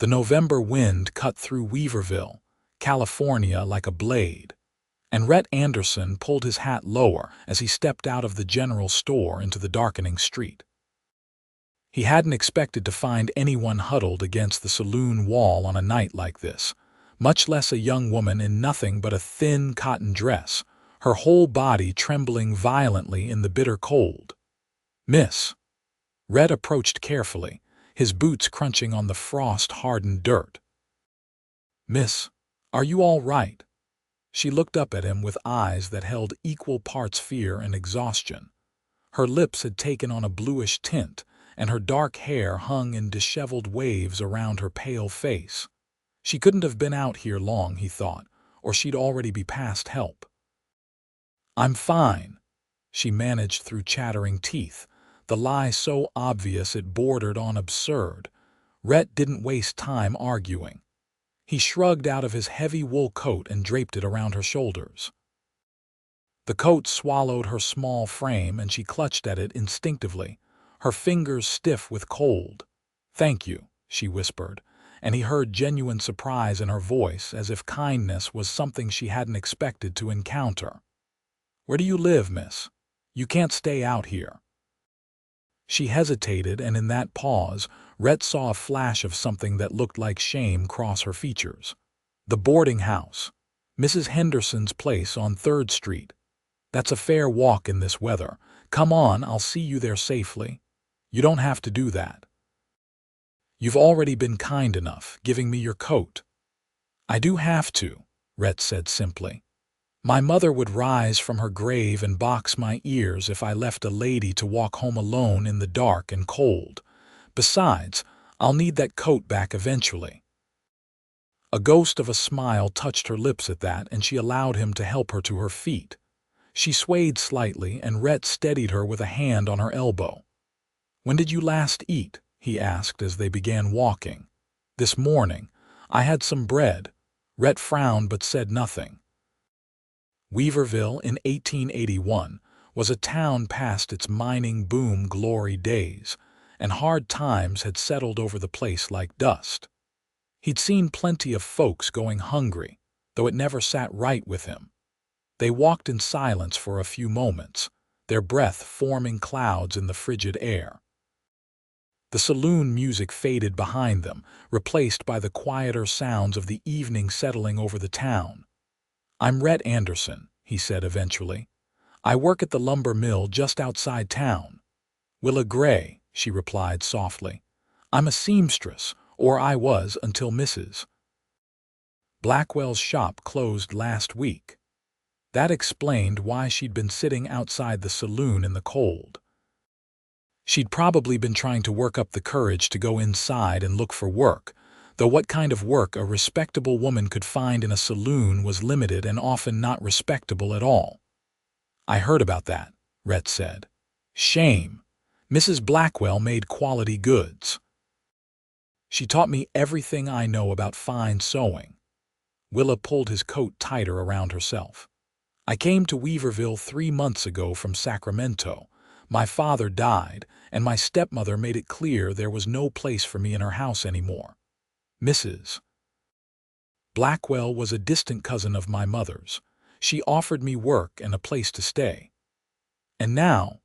The November wind cut through Weaverville, California like a blade, and Rhett Anderson pulled his hat lower as he stepped out of the general store into the darkening street. He hadn't expected to find anyone huddled against the saloon wall on a night like this, much less a young woman in nothing but a thin cotton dress, her whole body trembling violently in the bitter cold. "Miss." Rhett approached carefully, his boots crunching on the frost-hardened dirt. "Miss, are you all right?" She looked up at him with eyes that held equal parts fear and exhaustion. Her lips had taken on a bluish tint, and her dark hair hung in disheveled waves around her pale face. She couldn't have been out here long, he thought, or she'd already be past help. "I'm fine," she managed through chattering teeth, the lie so obvious it bordered on absurd. Rhett didn't waste time arguing. He shrugged out of his heavy wool coat and draped it around her shoulders. The coat swallowed her small frame and she clutched at it instinctively, her fingers stiff with cold. "Thank you," she whispered, and he heard genuine surprise in her voice, as if kindness was something she hadn't expected to encounter. "Where do you live, miss? You can't stay out here." She hesitated, and in that pause, Rhett saw a flash of something that looked like shame cross her features. "The boarding house. Mrs. Henderson's place on 3rd Street. That's a fair walk in this weather. Come on, I'll see you there safely. You don't have to do that. You've already been kind enough, giving me your coat." "I do have to," Rhett said simply. "My mother would rise from her grave and box my ears if I left a lady to walk home alone in the dark and cold. Besides, I'll need that coat back eventually." A ghost of a smile touched her lips at that, and she allowed him to help her to her feet. She swayed slightly, and Rhett steadied her with a hand on her elbow. "When did you last eat?" he asked as they began walking. "This morning. I had some bread." Rhett frowned but said nothing. Weaverville in 1881 was a town past its mining boom glory days, and hard times had settled over the place like dust. He'd seen plenty of folks going hungry, though it never sat right with him. They walked in silence for a few moments, their breath forming clouds in the frigid air. The saloon music faded behind them, replaced by the quieter sounds of the evening settling over the town. "I'm Rhett Anderson," he said eventually. "I work at the lumber mill just outside town." "Willa Grey," she replied softly. "I'm a seamstress, or I was until Mrs. Blackwell's shop closed last week." That explained why she'd been sitting outside the saloon in the cold. She'd probably been trying to work up the courage to go inside and look for work, though what kind of work a respectable woman could find in a saloon was limited and often not respectable at all. "I heard about that," Rhett said. "Shame. Mrs. Blackwell made quality goods. She taught me everything I know about fine sewing." Willa pulled his coat tighter around herself. "I came to Weaverville 3 months ago from Sacramento. My father died, and my stepmother made it clear there was no place for me in her house anymore. Mrs. Blackwell was a distant cousin of my mother's. She offered me work and a place to stay. And now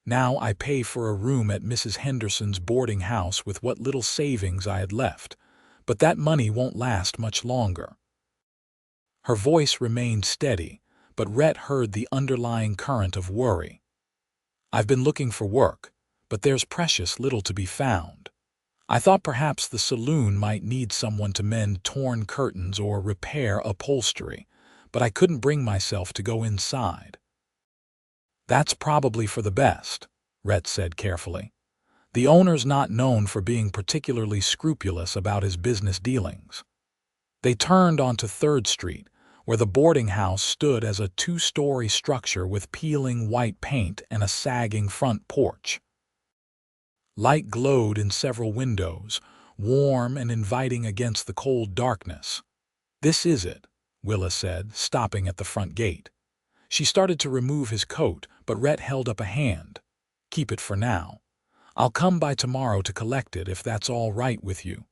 I pay for a room at Mrs. Henderson's boarding house with what little savings I had left, but that money won't last much longer." Her voice remained steady, but Rhett heard the underlying current of worry. "I've been looking for work, but there's precious little to be found. I thought perhaps the saloon might need someone to mend torn curtains or repair upholstery, but I couldn't bring myself to go inside." "That's probably for the best," Rhett said carefully. "The owner's not known for being particularly scrupulous about his business dealings." They turned onto 3rd Street, where the boarding house stood as a 2-story structure with peeling white paint and a sagging front porch. Light glowed in several windows, warm and inviting against the cold darkness. "This is it," Willa said, stopping at the front gate. She started to remove his coat, but Rhett held up a hand. "Keep it for now. I'll come by tomorrow to collect it if that's all right with you."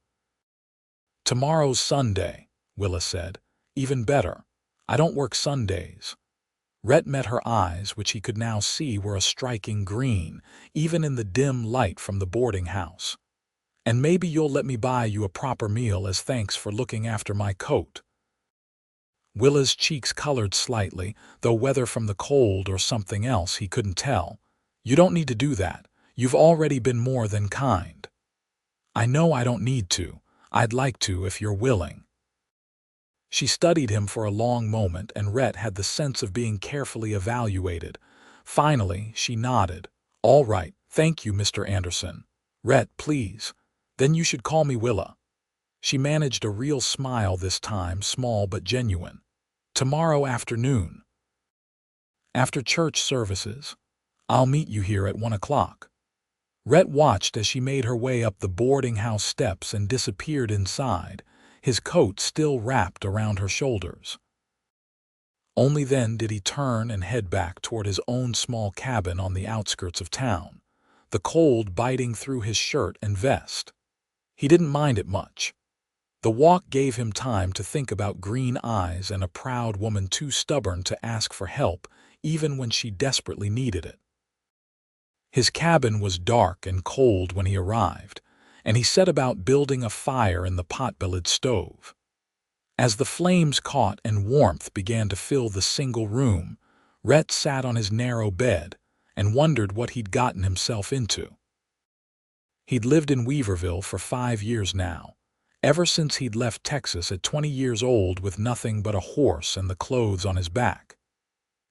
Tomorrow's Sunday, Willa said. Even better. I don't work Sundays. Rhett met her eyes, which he could now see were a striking green, even in the dim light from the boarding house. And maybe you'll let me buy you a proper meal as thanks for looking after my coat. Willa's cheeks colored slightly, though whether from the cold or something else he couldn't tell. You don't need to do that. You've already been more than kind. I know I don't need to. I'd like to if you're willing. She studied him for a long moment, and Rhett had the sense of being carefully evaluated. Finally, she nodded. All right, thank you, Mr. Anderson. Rhett, please. Then you should call me Willa. She managed a real smile this time, small but genuine. Tomorrow afternoon. After church services. I'll meet you here at 1 o'clock. Rhett watched as she made her way up the boarding house steps and disappeared inside, his coat still wrapped around her shoulders. Only then did he turn and head back toward his own small cabin on the outskirts of town, the cold biting through his shirt and vest. He didn't mind it much. The walk gave him time to think about green eyes and a proud woman too stubborn to ask for help even when she desperately needed it. His cabin was dark and cold when he arrived, and he set about building a fire in the pot-bellied stove. As the flames caught and warmth began to fill the single room, Rhett sat on his narrow bed and wondered what he'd gotten himself into. He'd lived in Weaverville for 5 years now, ever since he'd left Texas at 20 years old with nothing but a horse and the clothes on his back.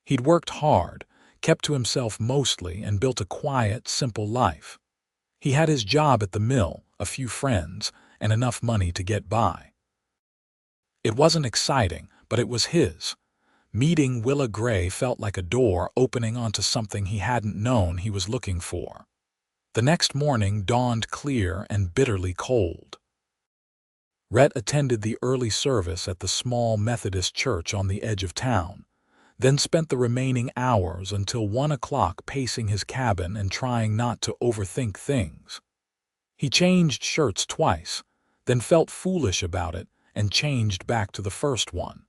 He'd worked hard, kept to himself mostly, and built a quiet, simple life. He had his job at the mill, a few friends, and enough money to get by. It wasn't exciting, but it was his. Meeting Willa Grey felt like a door opening onto something he hadn't known he was looking for. The next morning dawned clear and bitterly cold. Rhett attended the early service at the small Methodist church on the edge of town, then spent the remaining hours until 1 o'clock pacing his cabin and trying not to overthink things. He changed shirts twice, then felt foolish about it and changed back to the first one.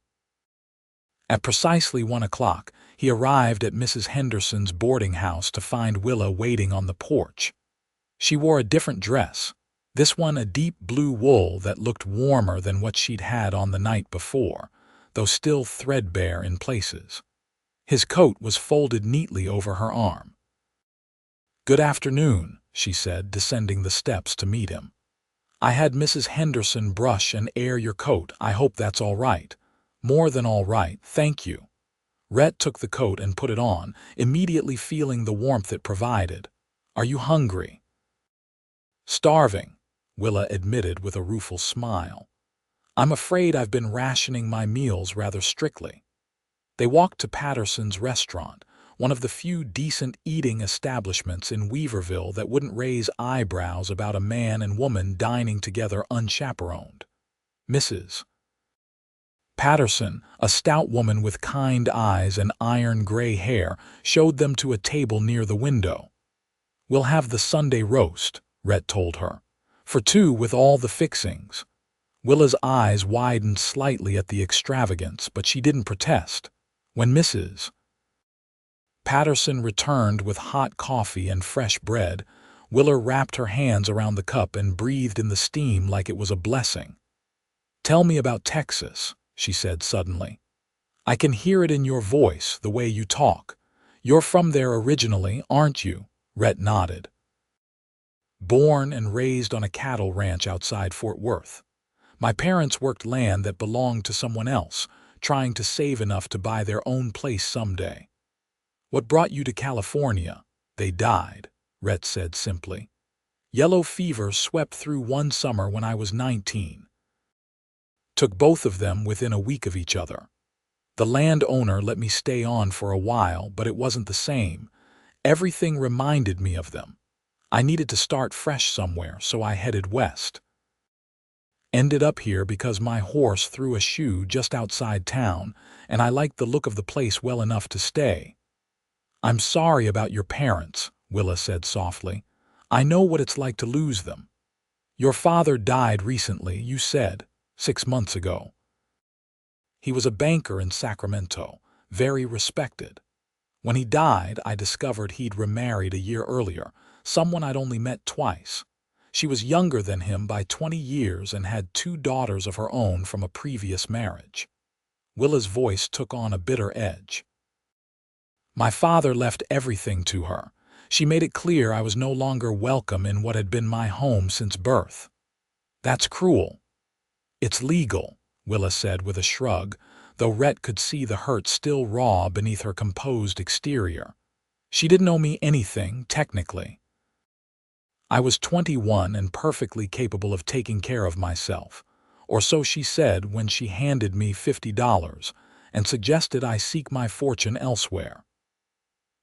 At precisely 1 o'clock, he arrived at Mrs. Henderson's boarding house to find Willa waiting on the porch. She wore a different dress, this one a deep blue wool that looked warmer than what she'd had on the night before, though still threadbare in places. His coat was folded neatly over her arm. "Good afternoon," she said, descending the steps to meet him. "I had Mrs. Henderson brush and air your coat. I hope that's all right." "More than all right, thank you." Rhett took the coat and put it on, immediately feeling the warmth it provided. "Are you hungry?" "Starving," Willa admitted with a rueful smile. "I'm afraid I've been rationing my meals rather strictly." They walked to Patterson's restaurant, one of the few decent eating establishments in Weaverville that wouldn't raise eyebrows about a man and woman dining together unchaperoned. Mrs. Patterson, a stout woman with kind eyes and iron-gray hair, showed them to a table near the window. "We'll have the Sunday roast," Rhett told her. "For 2 with all the fixings." Willa's eyes widened slightly at the extravagance, but she didn't protest. When Mrs. Patterson returned with hot coffee and fresh bread, Willa wrapped her hands around the cup and breathed in the steam like it was a blessing. "Tell me about Texas," she said suddenly. "I can hear it in your voice, the way you talk. You're from there originally, aren't you?" Rhett nodded. "Born and raised on a cattle ranch outside Fort Worth. My parents worked land that belonged to someone else, trying to save enough to buy their own place someday." "What brought you to California?" "They died," Rhett said simply. "Yellow fever swept through one summer when I was 19. Took both of them within a week of each other. The landowner let me stay on for a while, but it wasn't the same. Everything reminded me of them. I needed to start fresh somewhere, so I headed west. Ended up here because my horse threw a shoe just outside town, and I liked the look of the place well enough to stay." "I'm sorry about your parents," Willa said softly. "I know what it's like to lose them. Your father died recently, you said." 6 months ago. He was a banker in Sacramento, very respected. When he died, I discovered he'd remarried a year earlier, someone I'd only met twice. She was younger than him by 20 years and had 2 daughters of her own from a previous marriage. Willa's voice took on a bitter edge. My father left everything to her. She made it clear I was no longer welcome in what had been my home since birth. That's cruel. It's legal, Willa said with a shrug, though Rhett could see the hurt still raw beneath her composed exterior. She didn't owe me anything, technically. I was 21 and perfectly capable of taking care of myself, or so she said when she handed me $50 and suggested I seek my fortune elsewhere.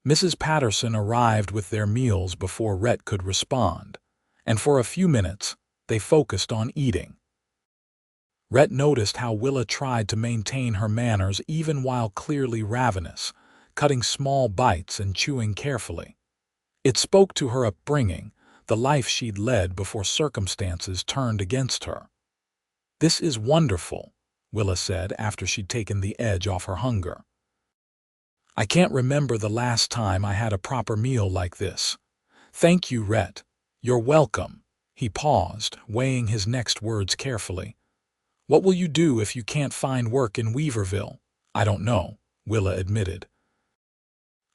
Mrs. Patterson arrived with their meals before Rhett could respond, and for a few minutes they focused on eating. Rhett noticed how Willa tried to maintain her manners even while clearly ravenous, cutting small bites and chewing carefully. It spoke to her upbringing, the life she'd led before circumstances turned against her. "This is wonderful," Willa said after she'd taken the edge off her hunger. "I can't remember the last time I had a proper meal like this." "Thank you, Rhett. You're welcome." He paused, weighing his next words carefully. "What will you do if you can't find work in Weaverville?" "I don't know," Willa admitted.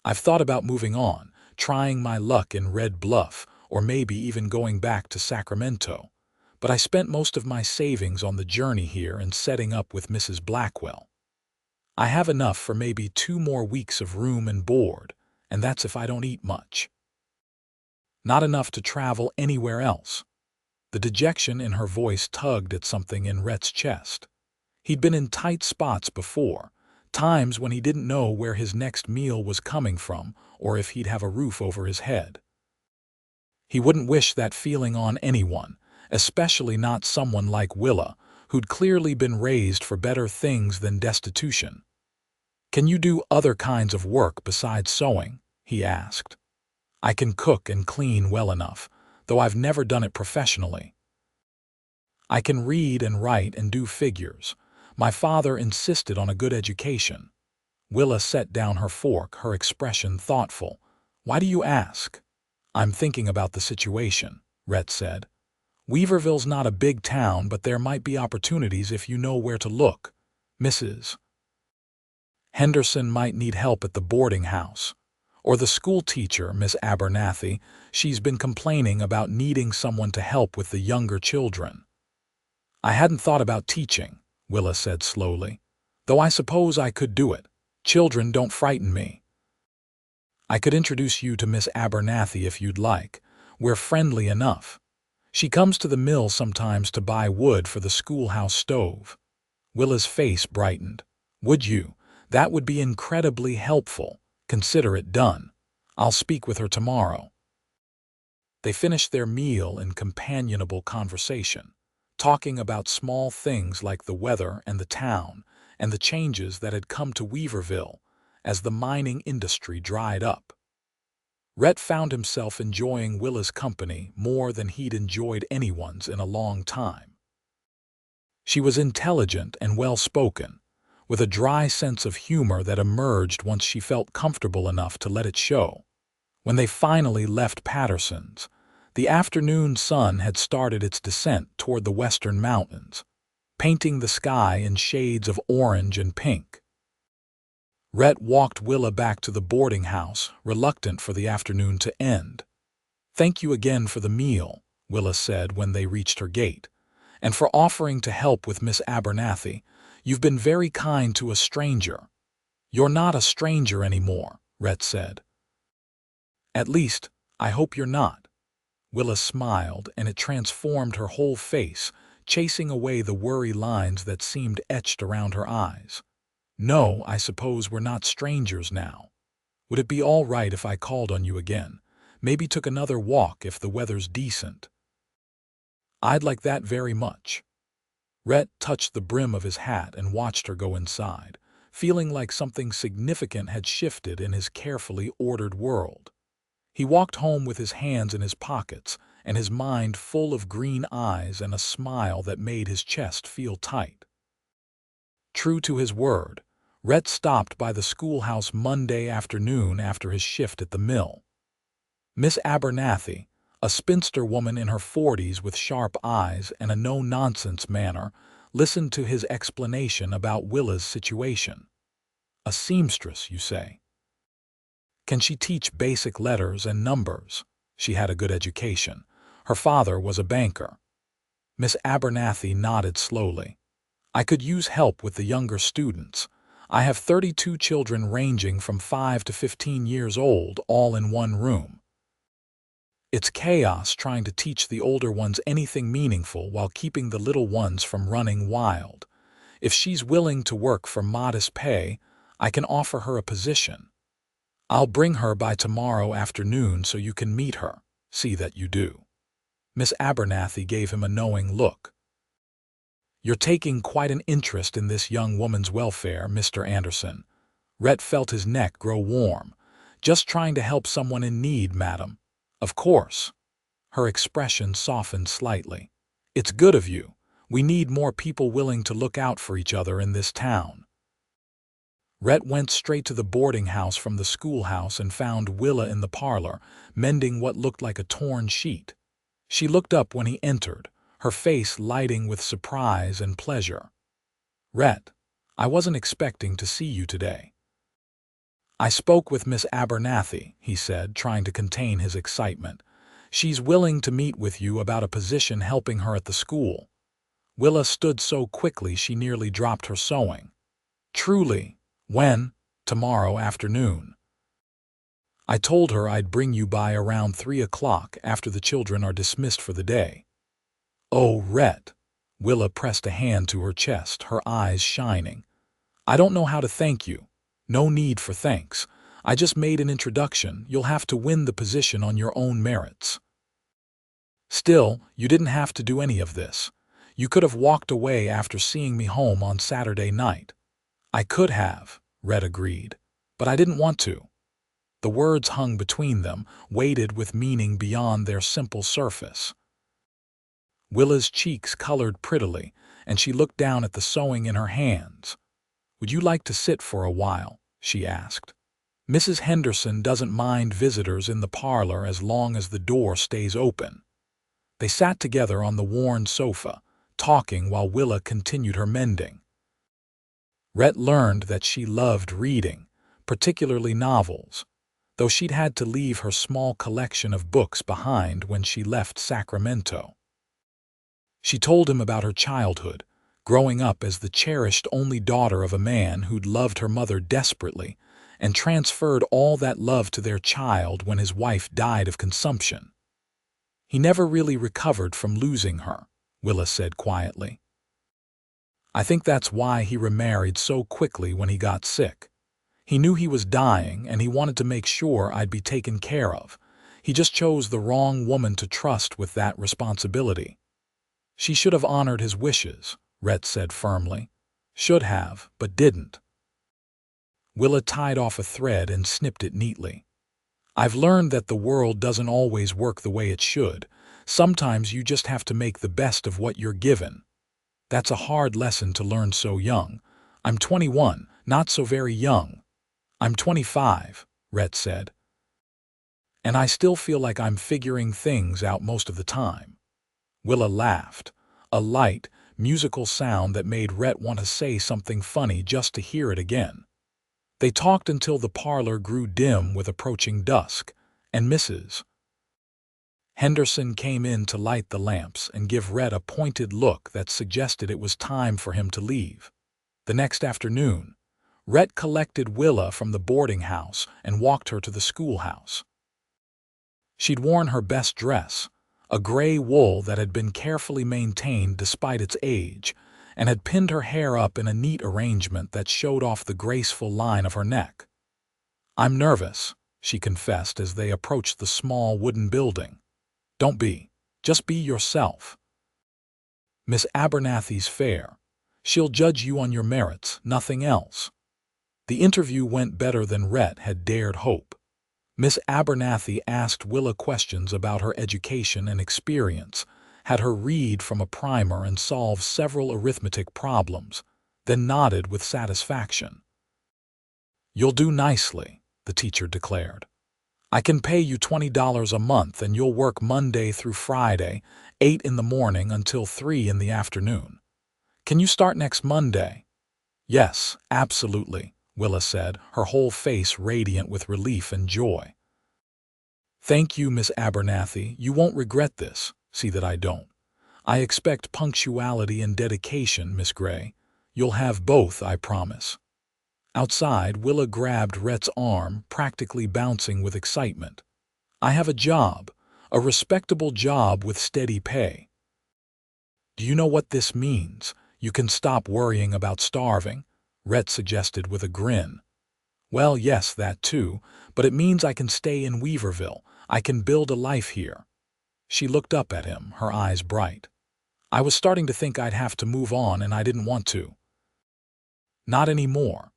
"I've thought about moving on, trying my luck in Red Bluff, or maybe even going back to Sacramento. But I spent most of my savings on the journey here and setting up with Mrs. Blackwell. I have enough for maybe 2 more weeks of room and board, and that's if I don't eat much. Not enough to travel anywhere else." The dejection in her voice tugged at something in Rhett's chest. He'd been in tight spots before, times when he didn't know where his next meal was coming from or if he'd have a roof over his head. He wouldn't wish that feeling on anyone, especially not someone like Willa, who'd clearly been raised for better things than destitution. "Can you do other kinds of work besides sewing?" he asked. "I can cook and clean well enough, though I've never done it professionally. I can read and write and do figures. My father insisted on a good education." Willa set down her fork, her expression thoughtful. "Why do you ask?" "I'm thinking about the situation," Rhett said. "Weaverville's not a big town, but there might be opportunities if you know where to look. Mrs. Henderson might need help at the boarding house. Or the school teacher, Miss Abernathy, she's been complaining about needing someone to help with the younger children." "I hadn't thought about teaching," Willa said slowly, "though I suppose I could do it. Children don't frighten me. I could introduce you to Miss Abernathy if you'd like. We're friendly enough. She comes to the mill sometimes to buy wood for the schoolhouse stove." Willa's face brightened. "Would you? That would be incredibly helpful. Consider it done. I'll speak with her tomorrow." They finished their meal in companionable conversation, talking about small things like the weather and the town, and the changes that had come to Weaverville as the mining industry dried up. Rhett found himself enjoying Willa's company more than he'd enjoyed anyone's in a long time. She was intelligent and well-spoken, with a dry sense of humor that emerged once she felt comfortable enough to let it show. When they finally left Patterson's, the afternoon sun had started its descent toward the western mountains, painting the sky in shades of orange and pink. Rhett walked Willa back to the boarding house, reluctant for the afternoon to end. "Thank you again for the meal," Willa said when they reached her gate, "and for offering to help with Miss Abernathy. You've been very kind to a stranger." "You're not a stranger anymore," Rhett said. "At least, I hope you're not." Willa smiled, and it transformed her whole face, chasing away the worry lines that seemed etched around her eyes. "No, I suppose we're not strangers now. Would it be all right if I called on you again? Maybe took another walk if the weather's decent?" "I'd like that very much." Rhett touched the brim of his hat and watched her go inside, feeling like something significant had shifted in his carefully ordered world. He walked home with his hands in his pockets and his mind full of green eyes and a smile that made his chest feel tight. True to his word, Rhett stopped by the schoolhouse Monday afternoon after his shift at the mill. Miss Abernathy, a spinster woman in her 40s with sharp eyes and a no-nonsense manner, listened to his explanation about Willa's situation. A seamstress, you say? Can she teach basic letters and numbers? She had a good education. Her father was a banker. Miss Abernathy nodded slowly. I could use help with the younger students. I have 32 children ranging from 5 to 15 years old, all in one room. It's chaos trying to teach the older ones anything meaningful while keeping the little ones from running wild. If she's willing to work for modest pay, I can offer her a position. I'll bring her by tomorrow afternoon so you can meet her. See that you do. Miss Abernathy gave him a knowing look. You're taking quite an interest in this young woman's welfare, Mr. Anderson. Rhett felt his neck grow warm. Just trying to help someone in need, madam. Of course. Her expression softened slightly. It's good of you. We need more people willing to look out for each other in this town. Rhett went straight to the boarding house from the schoolhouse and found Willa in the parlor, mending what looked like a torn sheet. She looked up when he entered, her face lighting with surprise and pleasure. Rhett, I wasn't expecting to see you today. I spoke with Miss Abernathy, he said, trying to contain his excitement. She's willing to meet with you about a position helping her at the school. Willa stood so quickly she nearly dropped her sewing. Truly. When? Tomorrow afternoon. I told her I'd bring you by around 3 o'clock after the children are dismissed for the day. Oh, Rhett. Willa pressed a hand to her chest, her eyes shining. I don't know how to thank you. No need for thanks. I just made an introduction. You'll have to win the position on your own merits. Still, you didn't have to do any of this. You could have walked away after seeing me home on Saturday night. I could have, Rhett agreed, but I didn't want to. The words hung between them, weighted with meaning beyond their simple surface. Willa's cheeks colored prettily, and she looked down at the sewing in her hands. Would you like to sit for a while? She asked. Mrs. Henderson doesn't mind visitors in the parlor as long as the door stays open. They sat together on the worn sofa, talking while Willa continued her mending. Rhett learned that she loved reading, particularly novels, though she'd had to leave her small collection of books behind when she left Sacramento. She told him about her childhood, growing up as the cherished only daughter of a man who'd loved her mother desperately and transferred all that love to their child when his wife died of consumption. He never really recovered from losing her, Willa said quietly. I think that's why he remarried so quickly when he got sick. He knew he was dying and he wanted to make sure I'd be taken care of. He just chose the wrong woman to trust with that responsibility. She should have honored his wishes, Rhett said firmly. Should have, but didn't. Willa tied off a thread and snipped it neatly. I've learned that the world doesn't always work the way it should. Sometimes you just have to make the best of what you're given. That's a hard lesson to learn so young. I'm 21, not so very young. I'm 25, Rhett said. And I still feel like I'm figuring things out most of the time. Willa laughed, a light, musical sound that made Rhett want to say something funny just to hear it again. They talked until the parlor grew dim with approaching dusk, and Mrs. Henderson came in to light the lamps and give Rhett a pointed look that suggested it was time for him to leave. The next afternoon, Rhett collected Willa from the boarding house and walked her to the schoolhouse. She'd worn her best dress, a gray wool that had been carefully maintained despite its age, and had pinned her hair up in a neat arrangement that showed off the graceful line of her neck. I'm nervous, she confessed as they approached the small wooden building. Don't be. Just be yourself. Miss Abernathy's fair. She'll judge you on your merits, nothing else. The interview went better than Rhett had dared hope. Miss Abernathy asked Willa questions about her education and experience, had her read from a primer and solve several arithmetic problems, then nodded with satisfaction. "You'll do nicely," the teacher declared. "I can pay you $20 a month and you'll work Monday through Friday, 8 in the morning until 3 in the afternoon. Can you start next Monday?" "Yes, absolutely," Willa said, her whole face radiant with relief and joy. "Thank you, Miss Abernathy. You won't regret this. See that I don't. I expect punctuality and dedication, Miss Grey. You'll have both, I promise." Outside, Willa grabbed Rhett's arm, practically bouncing with excitement. "I have a respectable job with steady pay." "Do you know what this means? You can stop worrying about starving," Rhett suggested with a grin. "Well, yes, that too, but it means I can stay in Weaverville. I can build a life here." She looked up at him, her eyes bright. "I was starting to think I'd have to move on and I didn't want to." "Not anymore."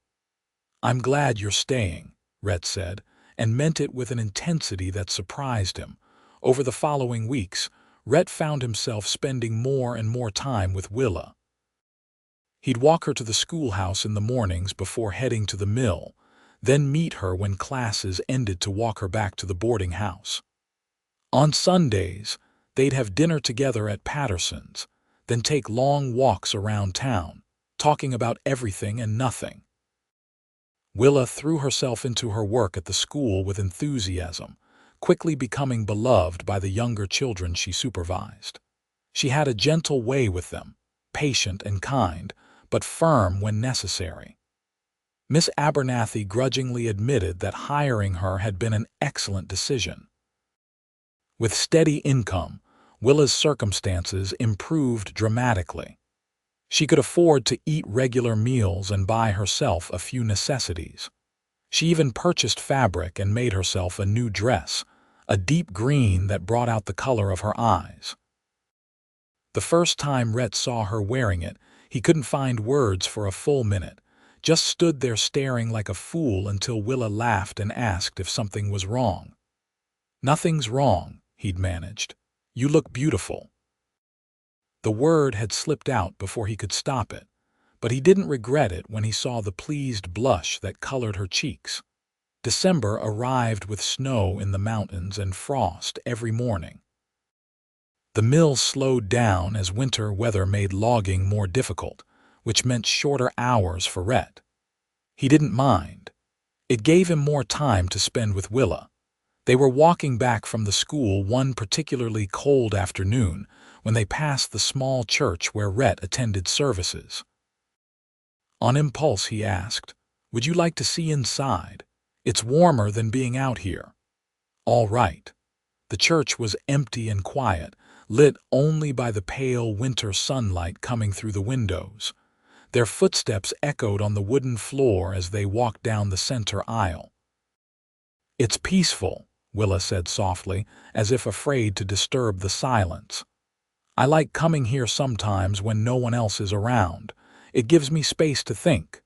"I'm glad you're staying," Rhett said, and meant it with an intensity that surprised him. Over the following weeks, Rhett found himself spending more and more time with Willa. He'd walk her to the schoolhouse in the mornings before heading to the mill, then meet her when classes ended to walk her back to the boarding house. On Sundays, they'd have dinner together at Patterson's, then take long walks around town, talking about everything and nothing. Willa threw herself into her work at the school with enthusiasm, quickly becoming beloved by the younger children she supervised. She had a gentle way with them, patient and kind, but firm when necessary. Miss Abernathy grudgingly admitted that hiring her had been an excellent decision. With steady income, Willa's circumstances improved dramatically. She could afford to eat regular meals and buy herself a few necessities. She even purchased fabric and made herself a new dress, a deep green that brought out the color of her eyes. The first time Rhett saw her wearing it, he couldn't find words for a full minute, just stood there staring like a fool until Willa laughed and asked if something was wrong. "Nothing's wrong," he'd managed. "You look beautiful." The word had slipped out before he could stop it, but he didn't regret it when he saw the pleased blush that colored her cheeks. December arrived with snow in the mountains and frost every morning. The mill slowed down as winter weather made logging more difficult, which meant shorter hours for Rhett. He didn't mind. It gave him more time to spend with Willa. They were walking back from the school one particularly cold afternoon when they passed the small church where Rhett attended services. On impulse, he asked, "Would you like to see inside? It's warmer than being out here." "All right." The church was empty and quiet, lit only by the pale winter sunlight coming through the windows. Their footsteps echoed on the wooden floor as they walked down the center aisle. "It's peaceful," Willa said softly, as if afraid to disturb the silence. "I like coming here sometimes when no one else is around. It gives me space to think."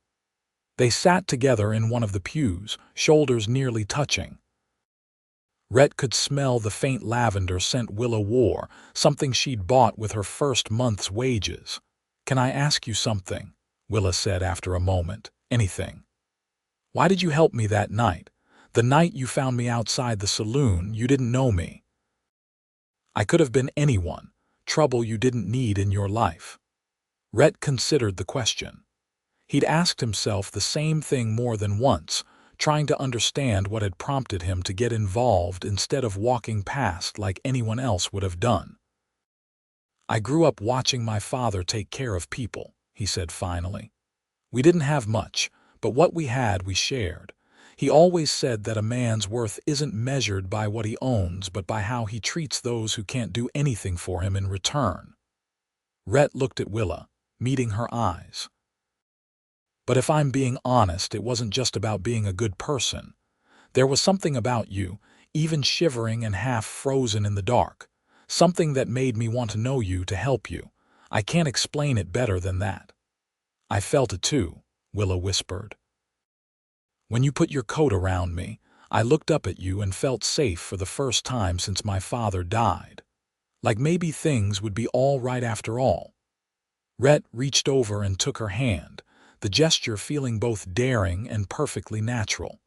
They sat together in one of the pews, shoulders nearly touching. Rhett could smell the faint lavender scent Willa wore, something she'd bought with her first month's wages. "Can I ask you something?" Willa said after a moment. "Anything." "Why did you help me that night? The night you found me outside the saloon, you didn't know me." "I could have been anyone. Trouble you didn't need in your life." Rhett considered the question. He'd asked himself the same thing more than once, trying to understand what had prompted him to get involved instead of walking past like anyone else would have done. "I grew up watching my father take care of people," he said finally. "We didn't have much, but what we had we shared. He always said that a man's worth isn't measured by what he owns but by how he treats those who can't do anything for him in return." Rhett looked at Willa, meeting her eyes. "But if I'm being honest, it wasn't just about being a good person. There was something about you, even shivering and half frozen in the dark, something that made me want to know you to help you. I can't explain it better than that." "I felt it too," Willa whispered. "When you put your coat around me, I looked up at you and felt safe for the first time since my father died. Like maybe things would be all right after all." Rhett reached over and took her hand, the gesture feeling both daring and perfectly natural.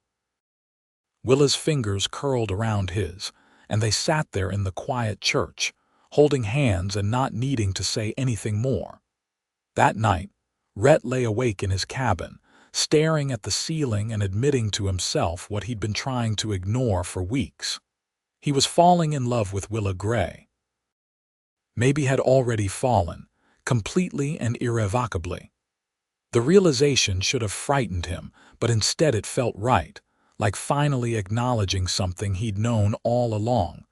Willa's fingers curled around his, and they sat there in the quiet church, holding hands and not needing to say anything more. That night, Rhett lay awake in his cabin, staring at the ceiling and admitting to himself what he'd been trying to ignore for weeks. He was falling in love with Willa Grey. Maybe had already fallen, completely and irrevocably. The realization should have frightened him, but instead it felt right, like finally acknowledging something he'd known all along.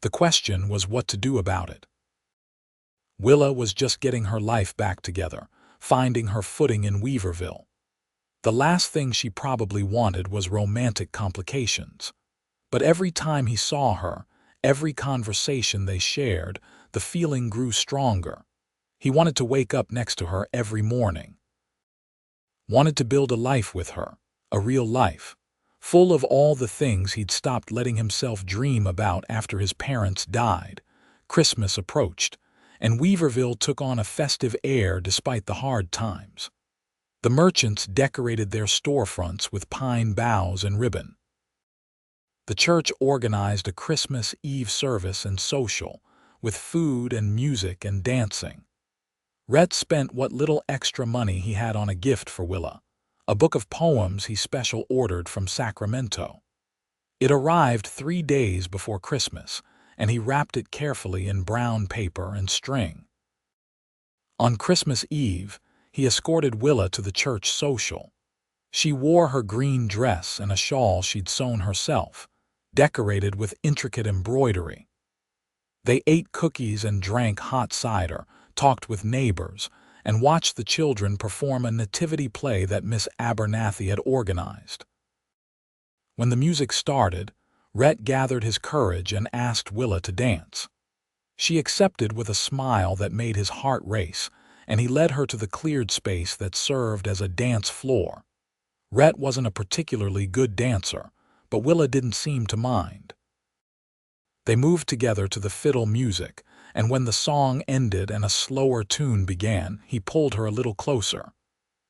The question was what to do about it. Willa was just getting her life back together, finding her footing in Weaverville. The last thing she probably wanted was romantic complications. But every time he saw her, every conversation they shared, the feeling grew stronger. He wanted to wake up next to her every morning. Wanted to build a life with her, a real life, full of all the things he'd stopped letting himself dream about after his parents died. Christmas approached, and Weaverville took on a festive air despite the hard times. The merchants decorated their storefronts with pine boughs and ribbon. The church organized a Christmas Eve service and social, with food and music and dancing. Rhett spent what little extra money he had on a gift for Willa, a book of poems he special ordered from Sacramento. It arrived 3 days before Christmas, and he wrapped it carefully in brown paper and string. On Christmas Eve, he escorted Willa to the church social. She wore her green dress and a shawl she'd sewn herself, decorated with intricate embroidery. They ate cookies and drank hot cider, talked with neighbors, and watched the children perform a nativity play that Miss Abernathy had organized. When the music started, Rhett gathered his courage and asked Willa to dance. She accepted with a smile that made his heart race, and he led her to the cleared space that served as a dance floor. Rhett wasn't a particularly good dancer, but Willa didn't seem to mind. They moved together to the fiddle music, and when the song ended and a slower tune began, he pulled her a little closer.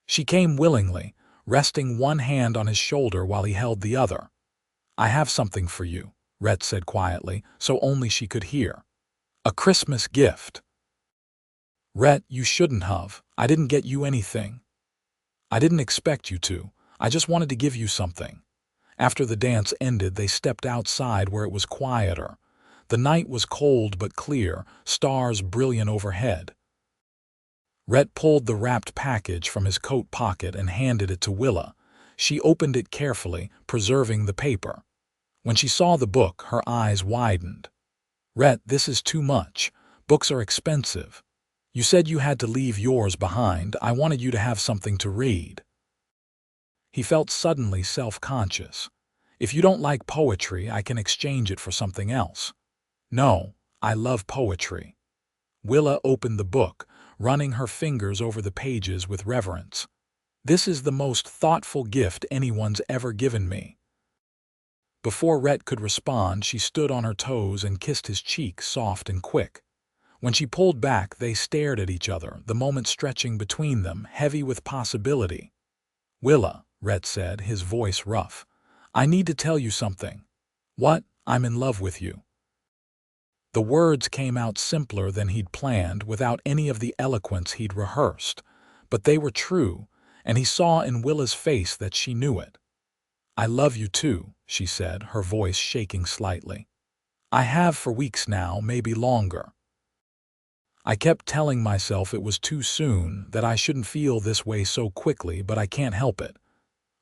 She came willingly, resting one hand on his shoulder while he held the other. "I have something for you," Rhett said quietly, so only she could hear. "A Christmas gift." "Rhett, you shouldn't have. I didn't get you anything." "I didn't expect you to. I just wanted to give you something." After the dance ended, they stepped outside where it was quieter. The night was cold but clear, stars brilliant overhead. Rhett pulled the wrapped package from his coat pocket and handed it to Willa. She opened it carefully, preserving the paper. When she saw the book, her eyes widened. "Rhett, this is too much. Books are expensive. You said you had to leave yours behind. I wanted you to have something to read." He felt suddenly self-conscious. "If you don't like poetry, I can exchange it for something else." "No, I love poetry." Willa opened the book, running her fingers over the pages with reverence. "This is the most thoughtful gift anyone's ever given me." Before Rhett could respond, she stood on her toes and kissed his cheek, soft and quick. When she pulled back, they stared at each other, the moment stretching between them, heavy with possibility. "Willa," Rhett said, his voice rough, "I need to tell you something." "What?" "I'm in love with you." The words came out simpler than he'd planned, without any of the eloquence he'd rehearsed. But they were true, and he saw in Willa's face that she knew it. "I love you too," she said, her voice shaking slightly. "I have for weeks now, maybe longer. I kept telling myself it was too soon, that I shouldn't feel this way so quickly, but I can't help it."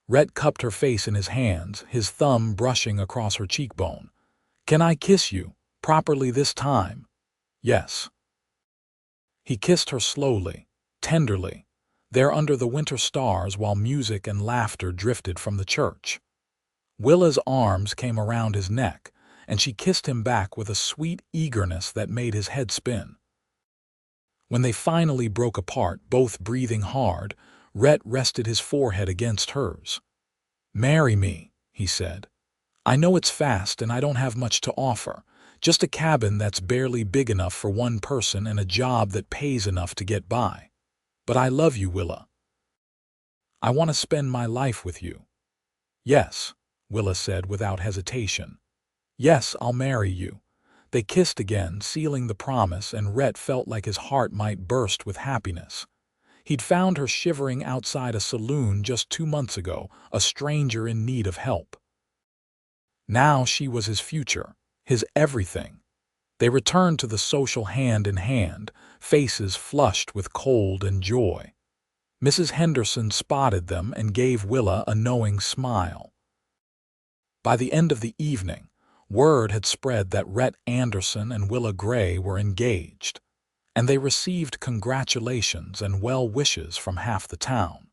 Rhett cupped her face in his hands, his thumb brushing across her cheekbone. "Can I kiss you? Properly this time?" "Yes." He kissed her slowly, tenderly, there under the winter stars while music and laughter drifted from the church. Willa's arms came around his neck, and she kissed him back with a sweet eagerness that made his head spin. When they finally broke apart, both breathing hard, Rhett rested his forehead against hers. "Marry me," he said. I know it's fast and I don't have much to offer, just a cabin that's barely big enough for one person and a job that pays enough to get by. But I love you, Willa. I want to spend my life with you." "Yes," Willa said without hesitation. "Yes, I'll marry you." They kissed again, sealing the promise, and Rhett felt like his heart might burst with happiness. He'd found her shivering outside a saloon just 2 months ago, a stranger in need of help. Now she was his future, his everything. They returned to the social hand in hand, faces flushed with cold and joy. Mrs. Henderson spotted them and gave Willa a knowing smile. By the end of the evening, word had spread that Rhett Anderson and Willa Grey were engaged, and they received congratulations and well wishes from half the town.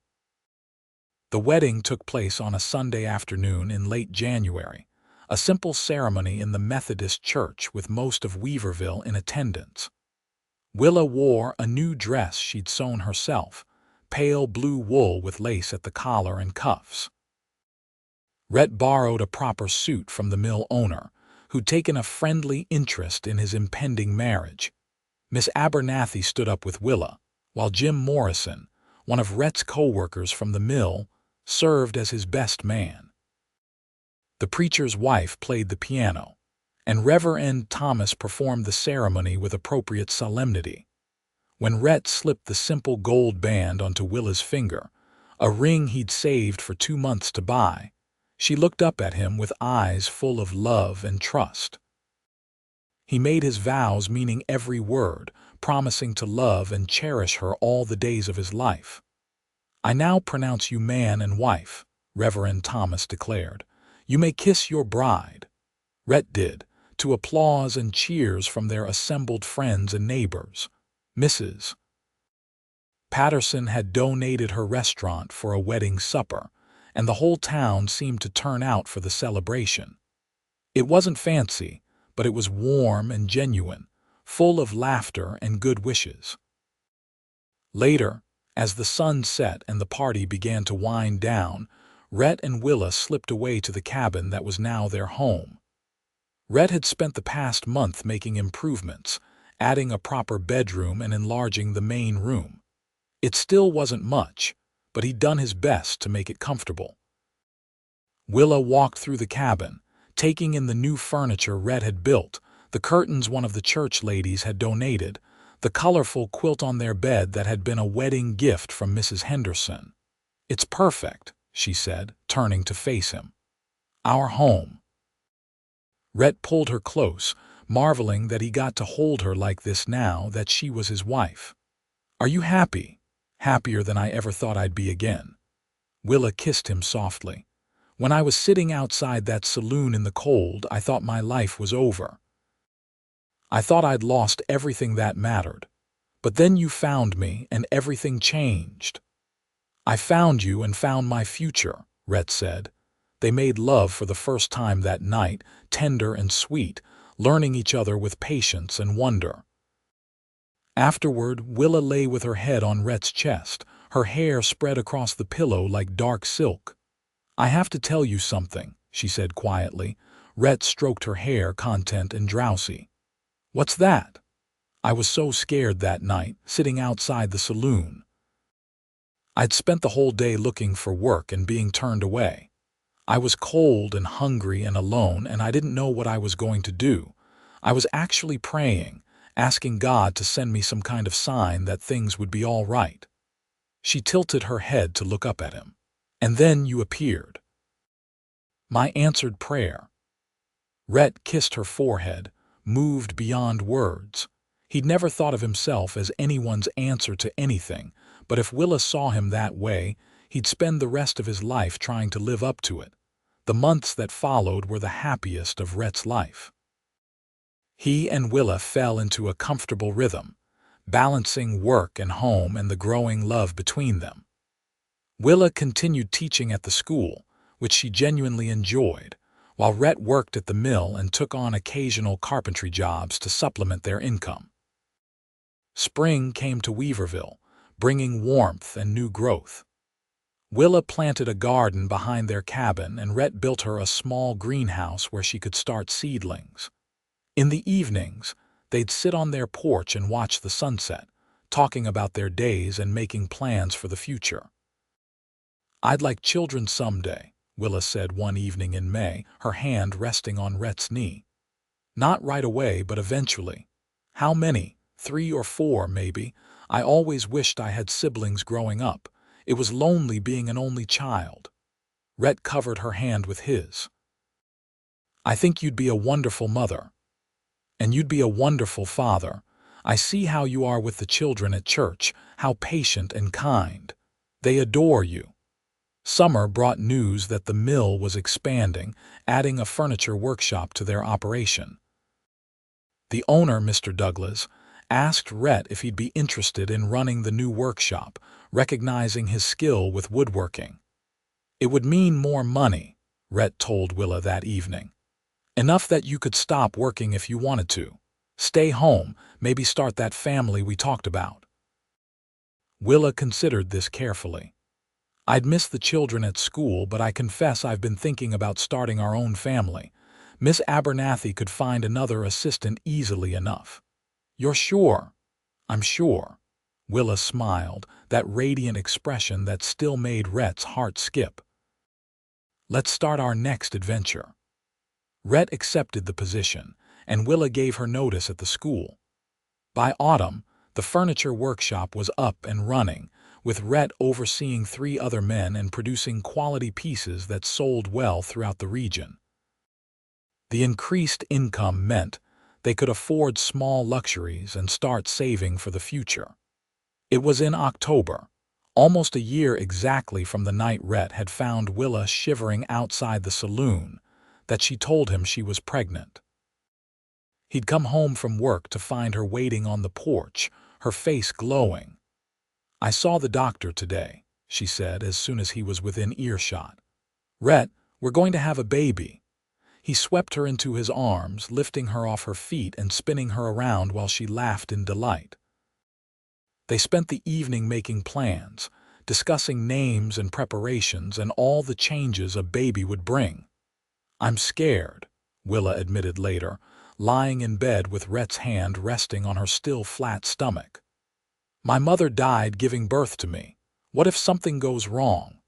The wedding took place on a Sunday afternoon in late January, a simple ceremony in the Methodist church with most of Weaverville in attendance. Willa wore a new dress she'd sewn herself, pale blue wool with lace at the collar and cuffs. Rhett borrowed a proper suit from the mill owner, who'd taken a friendly interest in his impending marriage. Miss Abernathy stood up with Willa, while Jim Morrison, one of Rhett's co-workers from the mill, served as his best man. The preacher's wife played the piano, and Reverend Thomas performed the ceremony with appropriate solemnity. When Rhett slipped the simple gold band onto Willa's finger, a ring he'd saved for 2 months to buy, she looked up at him with eyes full of love and trust. He made his vows meaning every word, promising to love and cherish her all the days of his life. "I now pronounce you man and wife," Reverend Thomas declared. "You may kiss your bride." Rhett did, to applause and cheers from their assembled friends and neighbors. Mrs. Patterson had donated her restaurant for a wedding supper, and the whole town seemed to turn out for the celebration. It wasn't fancy, but it was warm and genuine, full of laughter and good wishes. Later, as the sun set and the party began to wind down, Rhett and Willa slipped away to the cabin that was now their home. Rhett had spent the past month making improvements, adding a proper bedroom and enlarging the main room. It still wasn't much, but he'd done his best to make it comfortable. Willa walked through the cabin, taking in the new furniture Rhett had built, the curtains one of the church ladies had donated, the colorful quilt on their bed that had been a wedding gift from Mrs. Henderson. "It's perfect," she said, turning to face him. "Our home." Rhett pulled her close, marveling that he got to hold her like this now that she was his wife. "Are you happy? Happier than I ever thought I'd be again." Willa kissed him softly. "When I was sitting outside that saloon in the cold, I thought my life was over. I thought I'd lost everything that mattered. But then you found me, and everything changed." "I found you and found my future," Rhett said. They made love for the first time that night, tender and sweet, learning each other with patience and wonder. Afterward, Willa lay with her head on Rhett's chest, her hair spread across the pillow like dark silk. "I have to tell you something," she said quietly. Rhett stroked her hair, content and drowsy. "What's that?" "I was so scared that night, sitting outside the saloon. I'd spent the whole day looking for work and being turned away. I was cold and hungry and alone, and I didn't know what I was going to do. I was actually praying, asking God to send me some kind of sign that things would be all right." She tilted her head to look up at him. "And then you appeared." "My answered prayer." Rhett kissed her forehead, moved beyond words. He'd never thought of himself as anyone's answer to anything, but if Willa saw him that way, he'd spend the rest of his life trying to live up to it. The months that followed were the happiest of Rhett's life. He and Willa fell into a comfortable rhythm, balancing work and home and the growing love between them. Willa continued teaching at the school, which she genuinely enjoyed, while Rhett worked at the mill and took on occasional carpentry jobs to supplement their income. Spring came to Weaverville, bringing warmth and new growth. Willa planted a garden behind their cabin, and Rhett built her a small greenhouse where she could start seedlings. In the evenings, they'd sit on their porch and watch the sunset, talking about their days and making plans for the future. "I'd like children someday," Willa said one evening in May, her hand resting on Rhett's knee. "Not right away, but eventually. How many? 3 or 4, maybe. I always wished I had siblings growing up. It was lonely being an only child." Rhett covered her hand with his. "I think you'd be a wonderful mother. And you'd be a wonderful father. I see how you are with the children at church, how patient and kind. They adore you." Summer brought news that the mill was expanding, adding a furniture workshop to their operation. The owner, Mr. Douglas, asked Rhett if he'd be interested in running the new workshop, recognizing his skill with woodworking. "It would mean more money," Rhett told Willa that evening. "Enough that you could stop working if you wanted to. Stay home, maybe start that family we talked about." Willa considered this carefully. "I'd miss the children at school, but I confess I've been thinking about starting our own family. Miss Abernathy could find another assistant easily enough." "You're sure?" "I'm sure." Willa smiled, that radiant expression that still made Rhett's heart skip. "Let's start our next adventure." Rhett accepted the position, and Willa gave her notice at the school. By autumn, the furniture workshop was up and running, with Rhett overseeing 3 other men and producing quality pieces that sold well throughout the region. The increased income meant they could afford small luxuries and start saving for the future. It was in October, almost a year exactly from the night Rhett had found Willa shivering outside the saloon, that she told him she was pregnant. He'd come home from work to find her waiting on the porch, her face glowing. "I saw the doctor today," she said as soon as he was within earshot. "Rhett, we're going to have a baby." He swept her into his arms, lifting her off her feet and spinning her around while she laughed in delight. They spent the evening making plans, discussing names and preparations and all the changes a baby would bring. "I'm scared," Willa admitted later, lying in bed with Rhett's hand resting on her still flat stomach. "My mother died giving birth to me. What if something goes wrong?"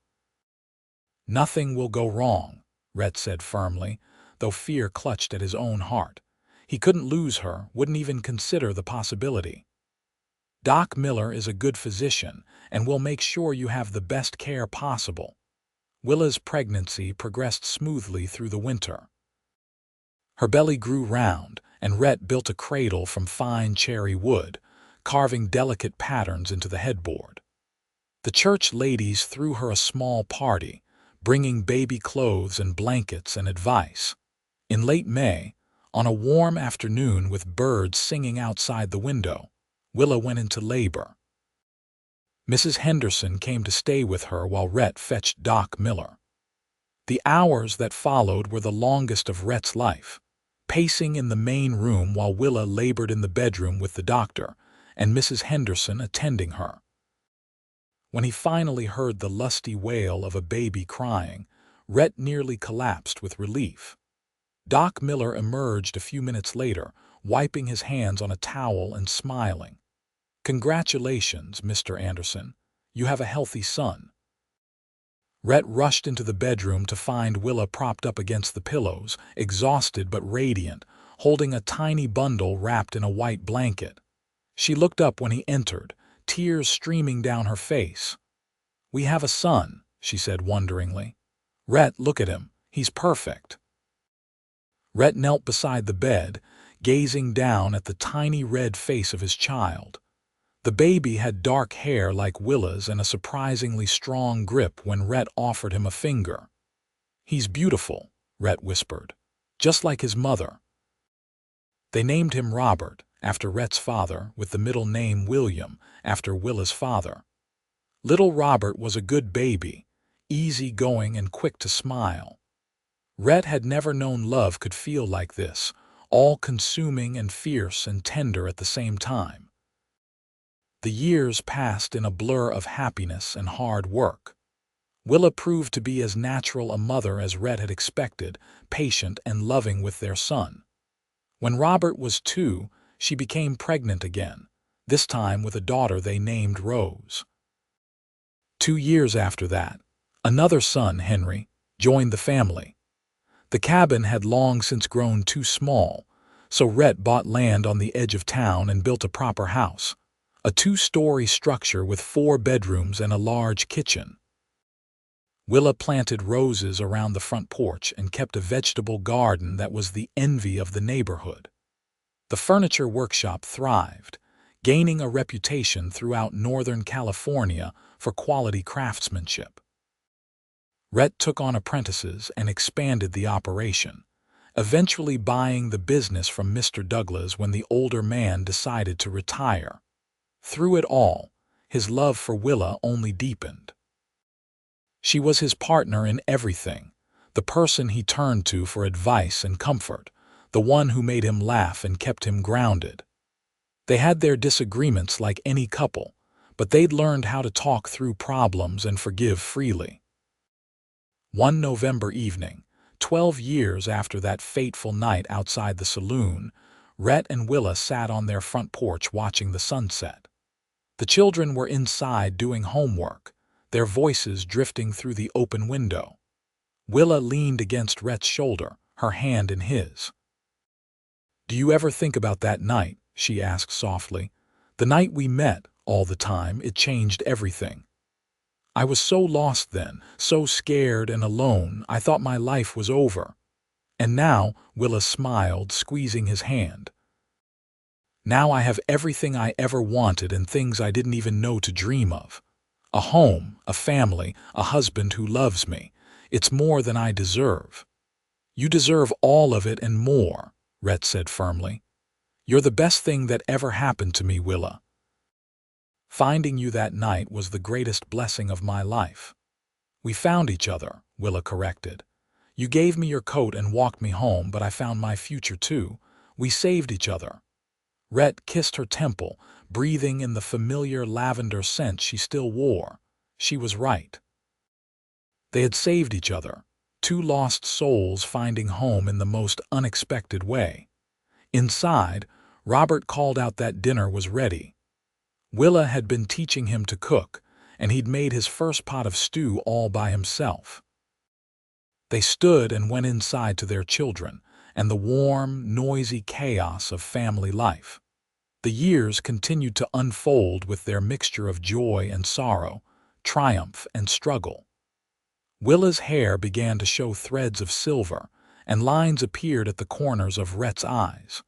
"Nothing will go wrong," Rhett said firmly, though fear clutched at his own heart. He couldn't lose her, wouldn't even consider the possibility. "Doc Miller is a good physician, and will make sure you have the best care possible." Willa's pregnancy progressed smoothly through the winter. Her belly grew round, and Rhett built a cradle from fine cherry wood, carving delicate patterns into the headboard. The church ladies threw her a small party, bringing baby clothes and blankets and advice. In late May, on a warm afternoon with birds singing outside the window, Willa went into labor. Mrs. Henderson came to stay with her while Rhett fetched Doc Miller. The hours that followed were the longest of Rhett's life, pacing in the main room while Willa labored in the bedroom with the doctor, and Mrs. Henderson attending her. When he finally heard the lusty wail of a baby crying, Rhett nearly collapsed with relief. Doc Miller emerged a few minutes later, wiping his hands on a towel and smiling. "Congratulations, Mr. Anderson. You have a healthy son." Rhett rushed into the bedroom to find Willa propped up against the pillows, exhausted but radiant, holding a tiny bundle wrapped in a white blanket. She looked up when he entered, tears streaming down her face. "We have a son," she said wonderingly. "Rhett, look at him. He's perfect." Rhett knelt beside the bed, gazing down at the tiny red face of his child. The baby had dark hair like Willa's and a surprisingly strong grip when Rhett offered him a finger. "He's beautiful," Rhett whispered, "just like his mother." They named him Robert, after Rhett's father, with the middle name William, after Willa's father. Little Robert was a good baby, easy-going and quick to smile. Rhett had never known love could feel like this, all-consuming and fierce and tender at the same time. The years passed in a blur of happiness and hard work. Willa proved to be as natural a mother as Rhett had expected, patient and loving with their son. When Robert was 2, she became pregnant again, this time with a daughter they named Rose. 2 years after that, another son, Henry, joined the family. The cabin had long since grown too small, so Rhett bought land on the edge of town and built a proper house, a 2-story structure with 4 bedrooms and a large kitchen. Willa planted roses around the front porch and kept a vegetable garden that was the envy of the neighborhood. The furniture workshop thrived, gaining a reputation throughout Northern California for quality craftsmanship. Rhett took on apprentices and expanded the operation, eventually buying the business from Mr. Douglas when the older man decided to retire. Through it all, his love for Willa only deepened. She was his partner in everything, the person he turned to for advice and comfort, the one who made him laugh and kept him grounded. They had their disagreements like any couple, but they'd learned how to talk through problems and forgive freely. One November evening, 12 years after that fateful night outside the saloon, Rhett and Willa sat on their front porch watching the sunset. The children were inside doing homework, their voices drifting through the open window. Willa leaned against Rhett's shoulder, her hand in his. "Do you ever think about that night?" she asked softly. "The night we met, all the time, it changed everything. I was so lost then, so scared and alone, I thought my life was over. And now," Willa smiled, squeezing his hand, "now I have everything I ever wanted and things I didn't even know to dream of. A home, a family, a husband who loves me. It's more than I deserve." "You deserve all of it and more," Rhett said firmly. "You're the best thing that ever happened to me, Willa." "Finding you that night was the greatest blessing of my life." "We found each other," Willa corrected. "You gave me your coat and walked me home, but I found my future too. We saved each other." Rhett kissed her temple, breathing in the familiar lavender scent she still wore. She was right. They had saved each other, 2 lost souls finding home in the most unexpected way. Inside, Robert called out that dinner was ready. Willa had been teaching him to cook, and he'd made his first pot of stew all by himself. They stood and went inside to their children and the warm, noisy chaos of family life. The years continued to unfold with their mixture of joy and sorrow, triumph and struggle. Willa's hair began to show threads of silver, and lines appeared at the corners of Rhett's eyes.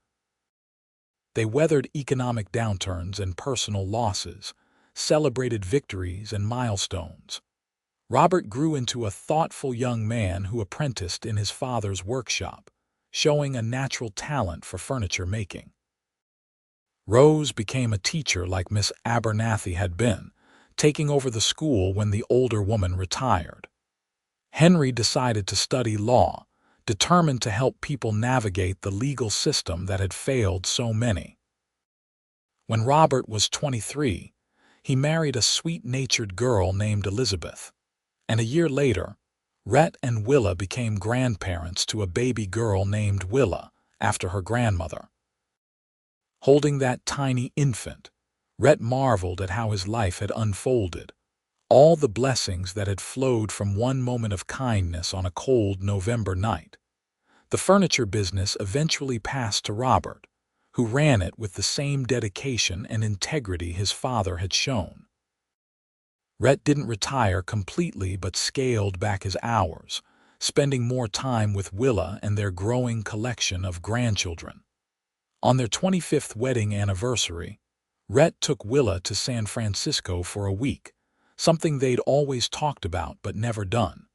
They weathered economic downturns and personal losses, celebrated victories and milestones. Robert grew into a thoughtful young man who apprenticed in his father's workshop, showing a natural talent for furniture making. Rose became a teacher like Miss Abernathy had been, taking over the school when the older woman retired. Henry decided to study law, determined to help people navigate the legal system that had failed so many. When Robert was 23, he married a sweet-natured girl named Elizabeth, and a year later, Rhett and Willa became grandparents to a baby girl named Willa, after her grandmother. Holding that tiny infant, Rhett marveled at how his life had unfolded, all the blessings that had flowed from one moment of kindness on a cold November night. The furniture business eventually passed to Robert, who ran it with the same dedication and integrity his father had shown. Rhett didn't retire completely but scaled back his hours, spending more time with Willa and their growing collection of grandchildren. On their 25th wedding anniversary, Rhett took Willa to San Francisco for a week, something they'd always talked about but never done.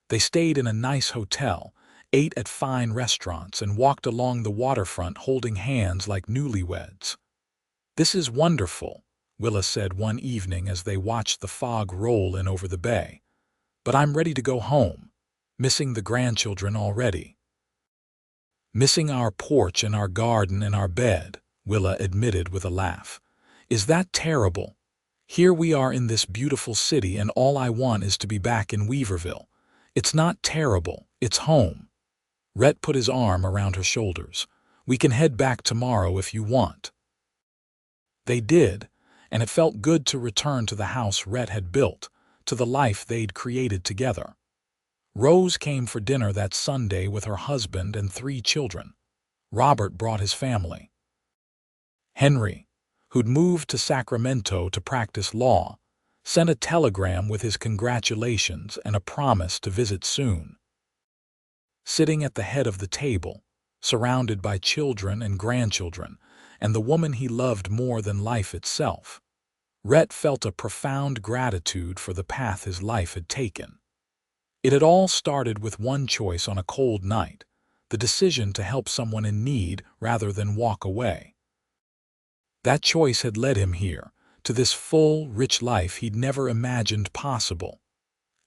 They stayed in a nice hotel, ate at fine restaurants, and walked along the waterfront holding hands like newlyweds. "This is wonderful," Willa said one evening as they watched the fog roll in over the bay. "But I'm ready to go home, missing the grandchildren already." "Missing our porch and our garden and our bed," Willa admitted with a laugh. "Is that terrible? Here we are in this beautiful city, and all I want is to be back in Weaverville. It's not terrible, it's home." Rhett put his arm around her shoulders. "We can head back tomorrow if you want." They did, and it felt good to return to the house Rhett had built, to the life they'd created together. Rose came for dinner that Sunday with her husband and 3 children. Robert brought his family. Henry, who'd moved to Sacramento to practice law, sent a telegram with his congratulations and a promise to visit soon. Sitting at the head of the table, surrounded by children and grandchildren, and the woman he loved more than life itself, Rhett felt a profound gratitude for the path his life had taken. It had all started with one choice on a cold night, the decision to help someone in need rather than walk away. That choice had led him here, to this full, rich life he'd never imagined possible.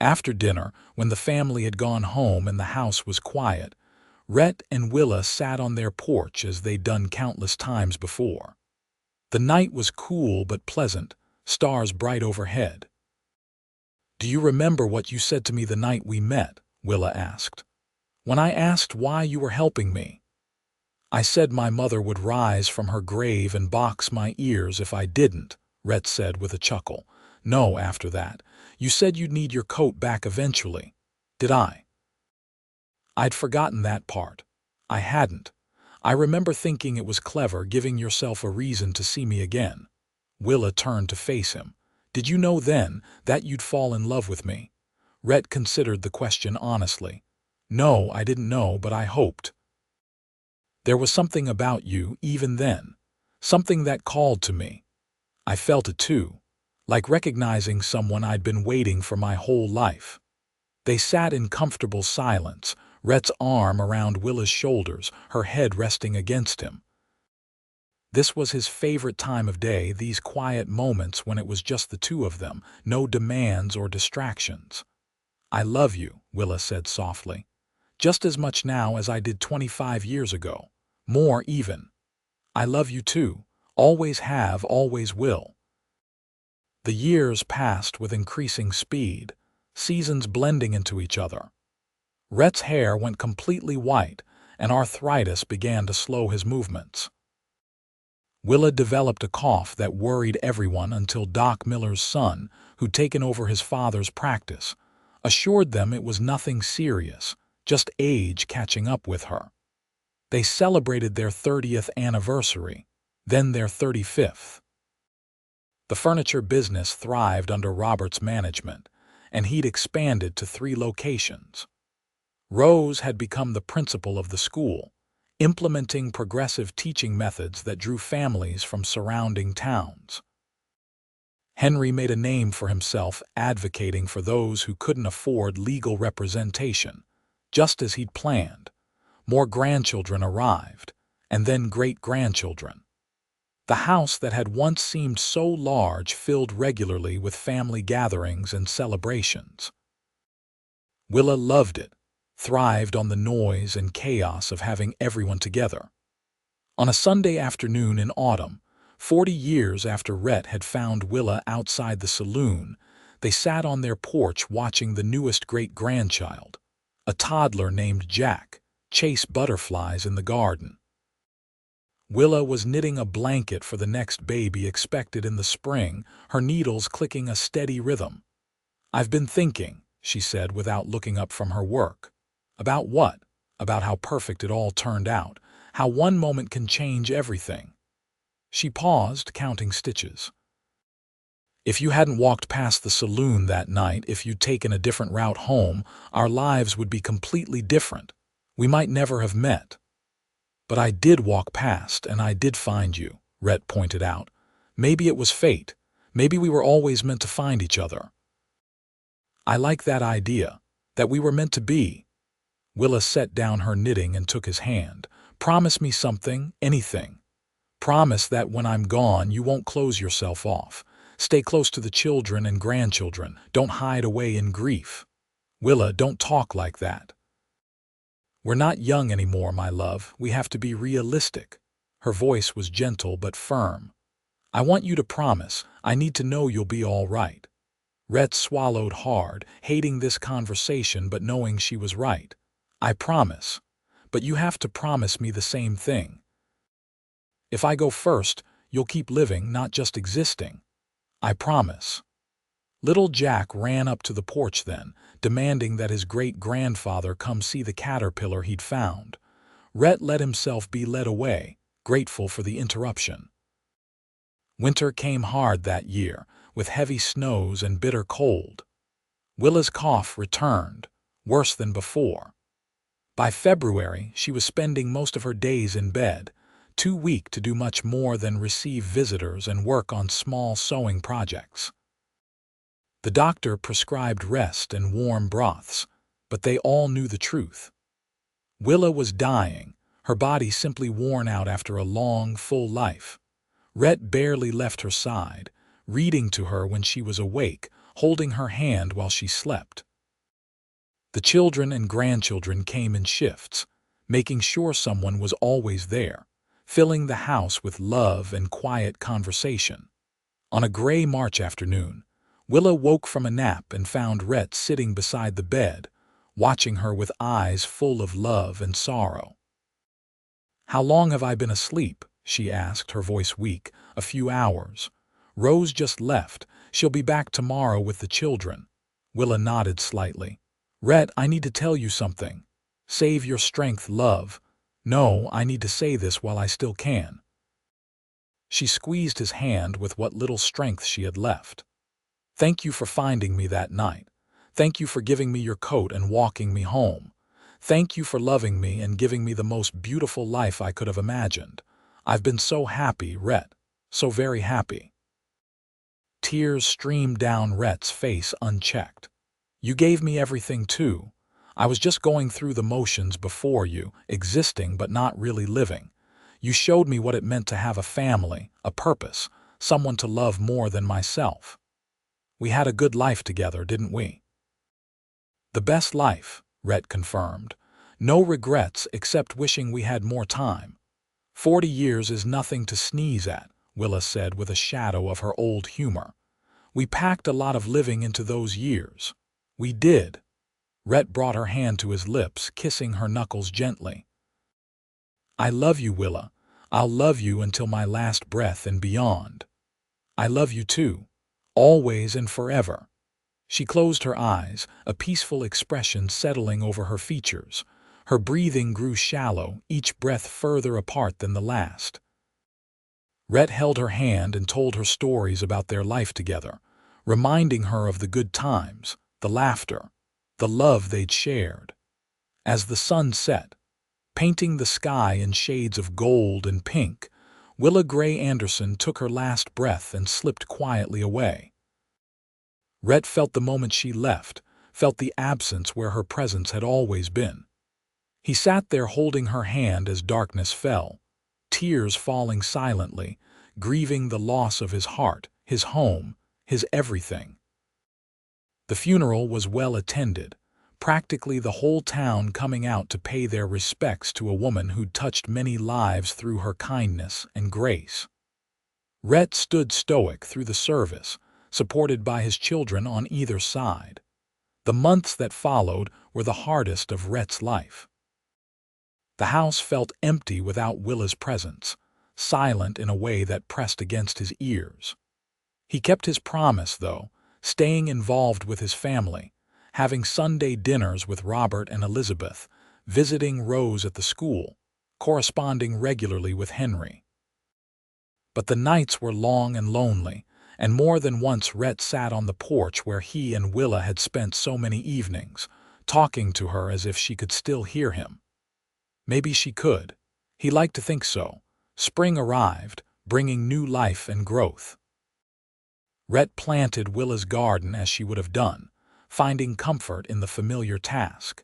After dinner, when the family had gone home and the house was quiet, Rhett and Willa sat on their porch as they'd done countless times before. The night was cool but pleasant, stars bright overhead. "Do you remember what you said to me the night we met?" Willa asked. "When I asked why you were helping me, I said my mother would rise from her grave and box my ears if I didn't," Rhett said with a chuckle. "No, after that, you said you'd need your coat back eventually. Did I?" "I'd forgotten that part." "I hadn't. I remember thinking it was clever, giving yourself a reason to see me again." Willa turned to face him. "Did you know then that you'd fall in love with me?" Rhett considered the question honestly. "No, I didn't know, but I hoped. There was something about you, even then, something that called to me. I felt it too, like recognizing someone I'd been waiting for my whole life." They sat in comfortable silence, Rhett's arm around Willa's shoulders, her head resting against him. This was his favorite time of day, these quiet moments when it was just the two of them, no demands or distractions. "I love you," Willa said softly. "Just as much now as I did 25 years ago. More even. I love you too. Always have, always will." The years passed with increasing speed, seasons blending into each other. Rhett's hair went completely white, and arthritis began to slow his movements. Willa developed a cough that worried everyone until Doc Miller's son, who'd taken over his father's practice, assured them it was nothing serious, just age catching up with her. They celebrated their 30th anniversary, then their 35th. The furniture business thrived under Robert's management, and he'd expanded to 3 locations. Rose had become the principal of the school, implementing progressive teaching methods that drew families from surrounding towns. Henry made a name for himself advocating for those who couldn't afford legal representation, just as he'd planned. More grandchildren arrived, and then great-grandchildren. The house that had once seemed so large filled regularly with family gatherings and celebrations. Willa loved it, thrived on the noise and chaos of having everyone together. On a Sunday afternoon in autumn, 40 years after Rhett had found Willa outside the saloon, they sat on their porch watching the newest great-grandchild, a toddler named Jack, chase butterflies in the garden. Willa was knitting a blanket for the next baby expected in the spring, her needles clicking a steady rhythm. "I've been thinking," she said without looking up from her work. "About what?" "About how perfect it all turned out, how one moment can change everything." She paused, counting stitches. "If you hadn't walked past the saloon that night, if you'd taken a different route home, our lives would be completely different. We might never have met." "But I did walk past, and I did find you," Rhett pointed out. "Maybe it was fate. Maybe we were always meant to find each other." "I like that idea, that we were meant to be." Willa set down her knitting and took his hand. "Promise me something, anything. Promise that when I'm gone you won't close yourself off. Stay close to the children and grandchildren. Don't hide away in grief." "Willa, don't talk like that. We're not young anymore, my love. We have to be realistic." Her voice was gentle but firm. I want you to promise. I need to know you'll be all right. Rhett swallowed hard, hating this conversation but knowing she was right. I promise. But you have to promise me the same thing. If I go first, you'll keep living, not just existing. I promise. Little Jack ran up to the porch then, demanding that his great-grandfather come see the caterpillar he'd found. Rhett let himself be led away, grateful for the interruption. Winter came hard that year, with heavy snows and bitter cold. Willa's cough returned, worse than before. By February, she was spending most of her days in bed, too weak to do much more than receive visitors and work on small sewing projects. The doctor prescribed rest and warm broths, but they all knew the truth. Willa was dying, her body simply worn out after a long, full life. Rhett barely left her side, reading to her when she was awake, holding her hand while she slept. The children and grandchildren came in shifts, making sure someone was always there, filling the house with love and quiet conversation. On a gray March afternoon, Willa woke from a nap and found Rhett sitting beside the bed, watching her with eyes full of love and sorrow. "How long have I been asleep?" she asked, her voice weak. "A few hours. Rose just left. She'll be back tomorrow with the children." Willa nodded slightly. "Rhett, I need to tell you something. Save your strength, love. No, I need to say this while I still can." She squeezed his hand with what little strength she had left. "Thank you for finding me that night. Thank you for giving me your coat and walking me home. Thank you for loving me and giving me the most beautiful life I could have imagined. I've been so happy, Rhett, so very happy." Tears streamed down Rhett's face unchecked. "You gave me everything too. I was just going through the motions before you, existing but not really living. You showed me what it meant to have a family, a purpose, someone to love more than myself. We had a good life together, didn't we?" "The best life," Rhett confirmed. "No regrets except wishing we had more time." 40 years is nothing to sneeze at," Willa said with a shadow of her old humor. "We packed a lot of living into those years." "We did." Rhett brought her hand to his lips, kissing her knuckles gently. "I love you, Willa. I'll love you until my last breath and beyond." "I love you too. Always and forever." She closed her eyes, a peaceful expression settling over her features. Her breathing grew shallow, each breath further apart than the last. Rhett held her hand and told her stories about their life together, reminding her of the good times, the laughter, the love they'd shared. As the sun set, painting the sky in shades of gold and pink, Willa Grey Anderson took her last breath and slipped quietly away. Rhett felt the moment she left, felt the absence where her presence had always been. He sat there holding her hand as darkness fell, tears falling silently, grieving the loss of his heart, his home, his everything. The funeral was well attended, practically the whole town coming out to pay their respects to a woman who'd touched many lives through her kindness and grace. Rhett stood stoic through the service, supported by his children on either side. The months that followed were the hardest of Rhett's life. The house felt empty without Willa's presence, silent in a way that pressed against his ears. He kept his promise, though, staying involved with his family, having Sunday dinners with Robert and Elizabeth, visiting Rose at the school, corresponding regularly with Henry. But the nights were long and lonely, and more than once Rhett sat on the porch where he and Willa had spent so many evenings, talking to her as if she could still hear him. Maybe she could. He liked to think so. Spring arrived, bringing new life and growth. Rhett planted Willa's garden as she would have done, finding comfort in the familiar task.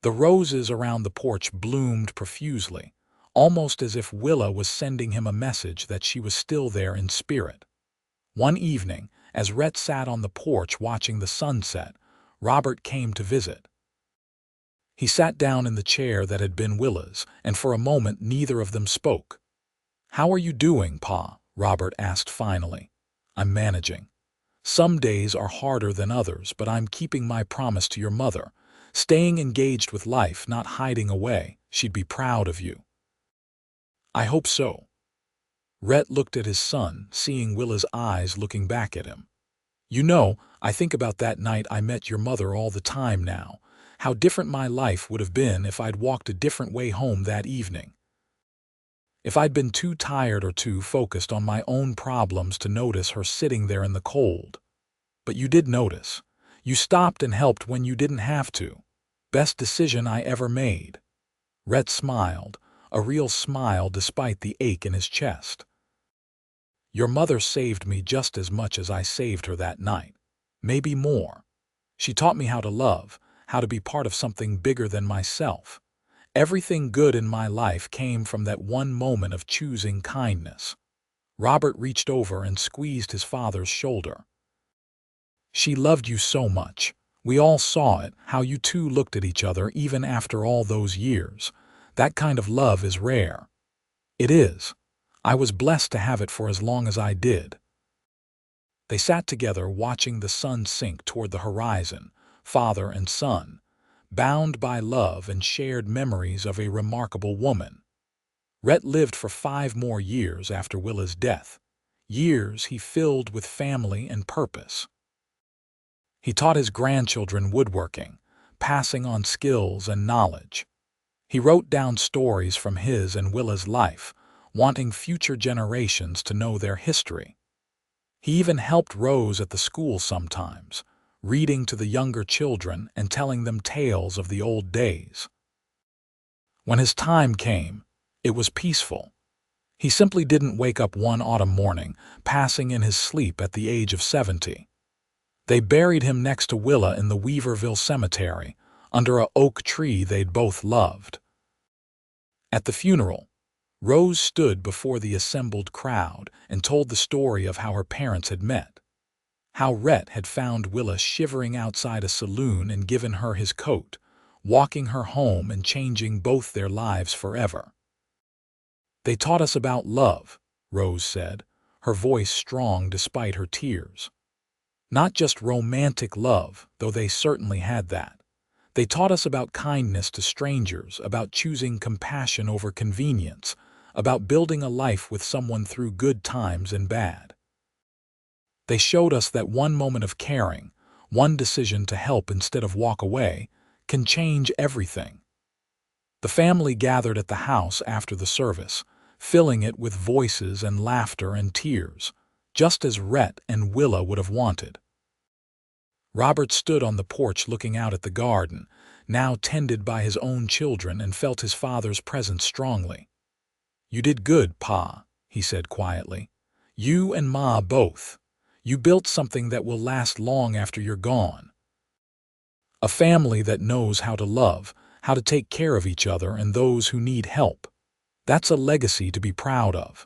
The roses around the porch bloomed profusely, almost as if Willa was sending him a message that she was still there in spirit. One evening, as Rhett sat on the porch watching the sunset, Robert came to visit. He sat down in the chair that had been Willa's, and for a moment neither of them spoke. "How are you doing, Pa?" Robert asked finally. "I'm managing. Some days are harder than others, but I'm keeping my promise to your mother, staying engaged with life, not hiding away. She'd be proud of you." "I hope so." Rhett looked at his son, seeing Willa's eyes looking back at him. "You know, I think about that night I met your mother all the time now. How different my life would have been if I'd walked a different way home that evening. If I'd been too tired or too focused on my own problems to notice her sitting there in the cold. But you did notice. You stopped and helped when you didn't have to. Best decision I ever made." Rhett smiled, a real smile despite the ache in his chest. "Your mother saved me just as much as I saved her that night. Maybe more. She taught me how to love, how to be part of something bigger than myself. Everything good in my life came from that one moment of choosing kindness." Robert reached over and squeezed his father's shoulder. "She loved you so much. We all saw it, how you two looked at each other even after all those years. That kind of love is rare." "It is. I was blessed to have it for as long as I did." They sat together watching the sun sink toward the horizon, father and son, bound by love and shared memories of a remarkable woman. Rhett lived for 5 more years after Willa's death, years he filled with family and purpose. He taught his grandchildren woodworking, passing on skills and knowledge. He wrote down stories from his and Willa's life, wanting future generations to know their history. He even helped Rose at the school sometimes, reading to the younger children and telling them tales of the old days. When his time came, it was peaceful. He simply didn't wake up one autumn morning, passing in his sleep at the age of 70. They buried him next to Willa in the Weaverville cemetery, under a oak tree they'd both loved. At the funeral, Rose stood before the assembled crowd and told the story of how her parents had met. How Rhett had found Willa shivering outside a saloon and given her his coat, walking her home and changing both their lives forever. "They taught us about love," Rose said, her voice strong despite her tears. "Not just romantic love, though they certainly had that. They taught us about kindness to strangers, about choosing compassion over convenience, about building a life with someone through good times and bad. They showed us that one moment of caring, one decision to help instead of walk away, can change everything." The family gathered at the house after the service, filling it with voices and laughter and tears, just as Rhett and Willa would have wanted. Robert stood on the porch looking out at the garden, now tended by his own children, and felt his father's presence strongly. "You did good, Pa," he said quietly. "You and Ma both. You built something that will last long after you're gone. A family that knows how to love, how to take care of each other and those who need help. That's a legacy to be proud of."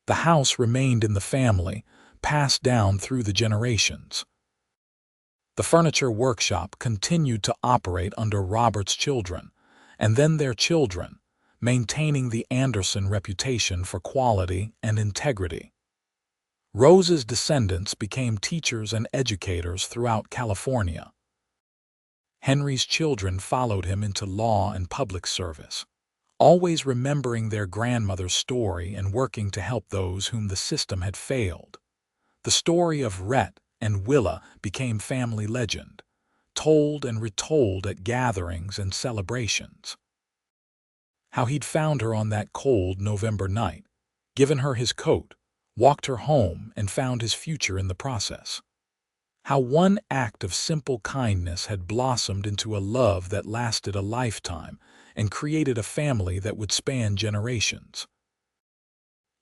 The house remained in the family, passed down through the generations. The furniture workshop continued to operate under Robert's children, and then their children, maintaining the Anderson reputation for quality and integrity. Rose's descendants became teachers and educators throughout California. Henry's children followed him into law and public service, always remembering their grandmother's story and working to help those whom the system had failed. The story of Rhett and Willa became family legend, told and retold at gatherings and celebrations. How he'd found her on that cold November night, given her his coat, walked her home, and found his future in the process. How one act of simple kindness had blossomed into a love that lasted a lifetime and created a family that would span generations.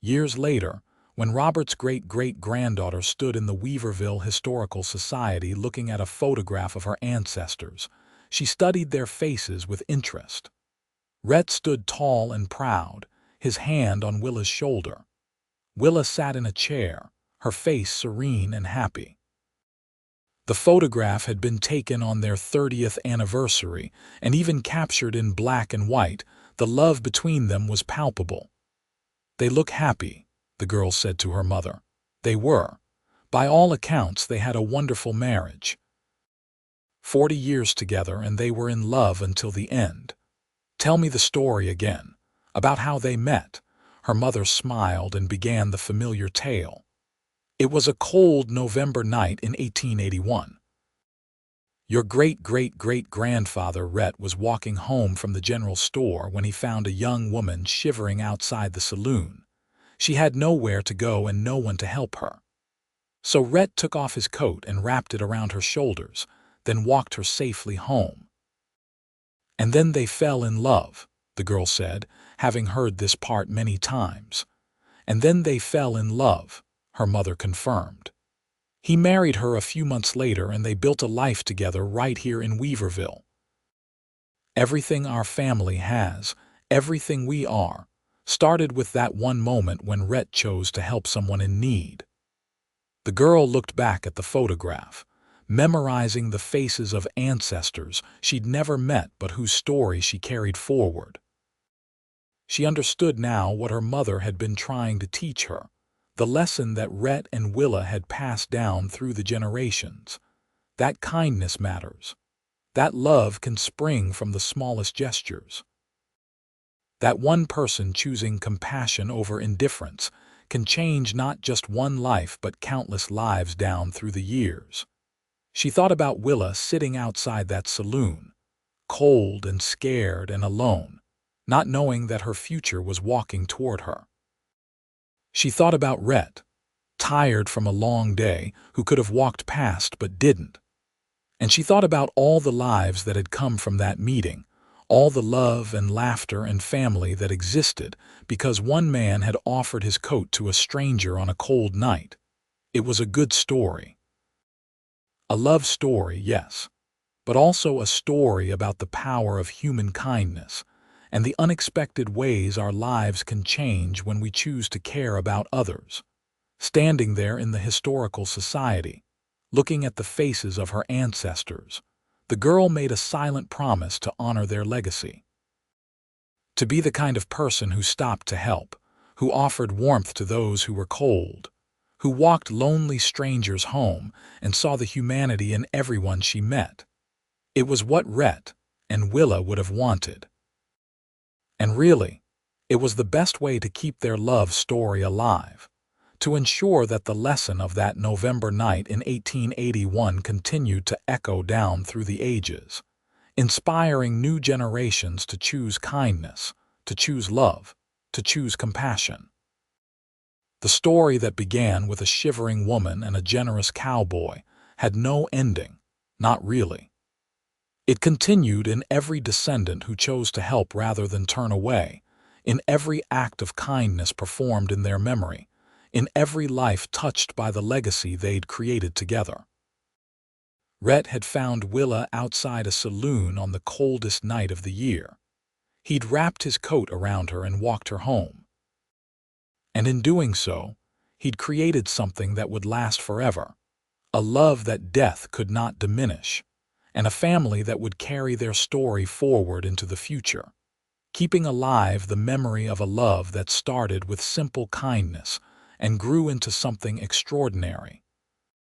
Years later, when Robert's great-great-granddaughter stood in the Weaverville Historical Society looking at a photograph of her ancestors, she studied their faces with interest. Rhett stood tall and proud, his hand on Willa's shoulder. Willa sat in a chair, her face serene and happy. The photograph had been taken on their 30th anniversary, and even captured in black and white, the love between them was palpable. "They look happy," the girl said to her mother. They were. By all accounts, they had a wonderful marriage. 40 years together, and they were in love until the end. Tell me the story again, about how they met. Her mother smiled and began the familiar tale. It was a cold November night in 1881. Your great-great-great-grandfather Rhett was walking home from the general store when he found a young woman shivering outside the saloon. She had nowhere to go and no one to help her. So Rhett took off his coat and wrapped it around her shoulders, then walked her safely home. And then they fell in love, the girl said, having heard this part many times. And then they fell in love, her mother confirmed. He married her a few months later and they built a life together right here in Weaverville. Everything our family has, everything we are, started with that one moment when Rhett chose to help someone in need. The girl looked back at the photograph, memorizing the faces of ancestors she'd never met but whose story she carried forward. She understood now what her mother had been trying to teach her, the lesson that Rhett and Willa had passed down through the generations. That kindness matters. That love can spring from the smallest gestures. That one person choosing compassion over indifference can change not just one life but countless lives down through the years. She thought about Willa sitting outside that saloon, cold and scared and alone, not knowing that her future was walking toward her. She thought about Rhett, tired from a long day, who could have walked past but didn't. And she thought about all the lives that had come from that meeting, all the love and laughter and family that existed because one man had offered his coat to a stranger on a cold night. It was a good story. A love story, yes, but also a story about the power of human kindness and the unexpected ways our lives can change when we choose to care about others. Standing there in the historical society, looking at the faces of her ancestors, the girl made a silent promise to honor their legacy. To be the kind of person who stopped to help, who offered warmth to those who were cold, who walked lonely strangers home and saw the humanity in everyone she met. It was what Rhett and Willa would have wanted. And really, it was the best way to keep their love story alive, to ensure that the lesson of that November night in 1881 continued to echo down through the ages, inspiring new generations to choose kindness, to choose love, to choose compassion. The story that began with a shivering woman and a generous cowboy had no ending, not really. It continued in every descendant who chose to help rather than turn away, in every act of kindness performed in their memory, in every life touched by the legacy they'd created together. Rhett had found Willa outside a saloon on the coldest night of the year. He'd wrapped his coat around her and walked her home. And in doing so, he'd created something that would last forever, a love that death could not diminish, and a family that would carry their story forward into the future, keeping alive the memory of a love that started with simple kindness and grew into something extraordinary.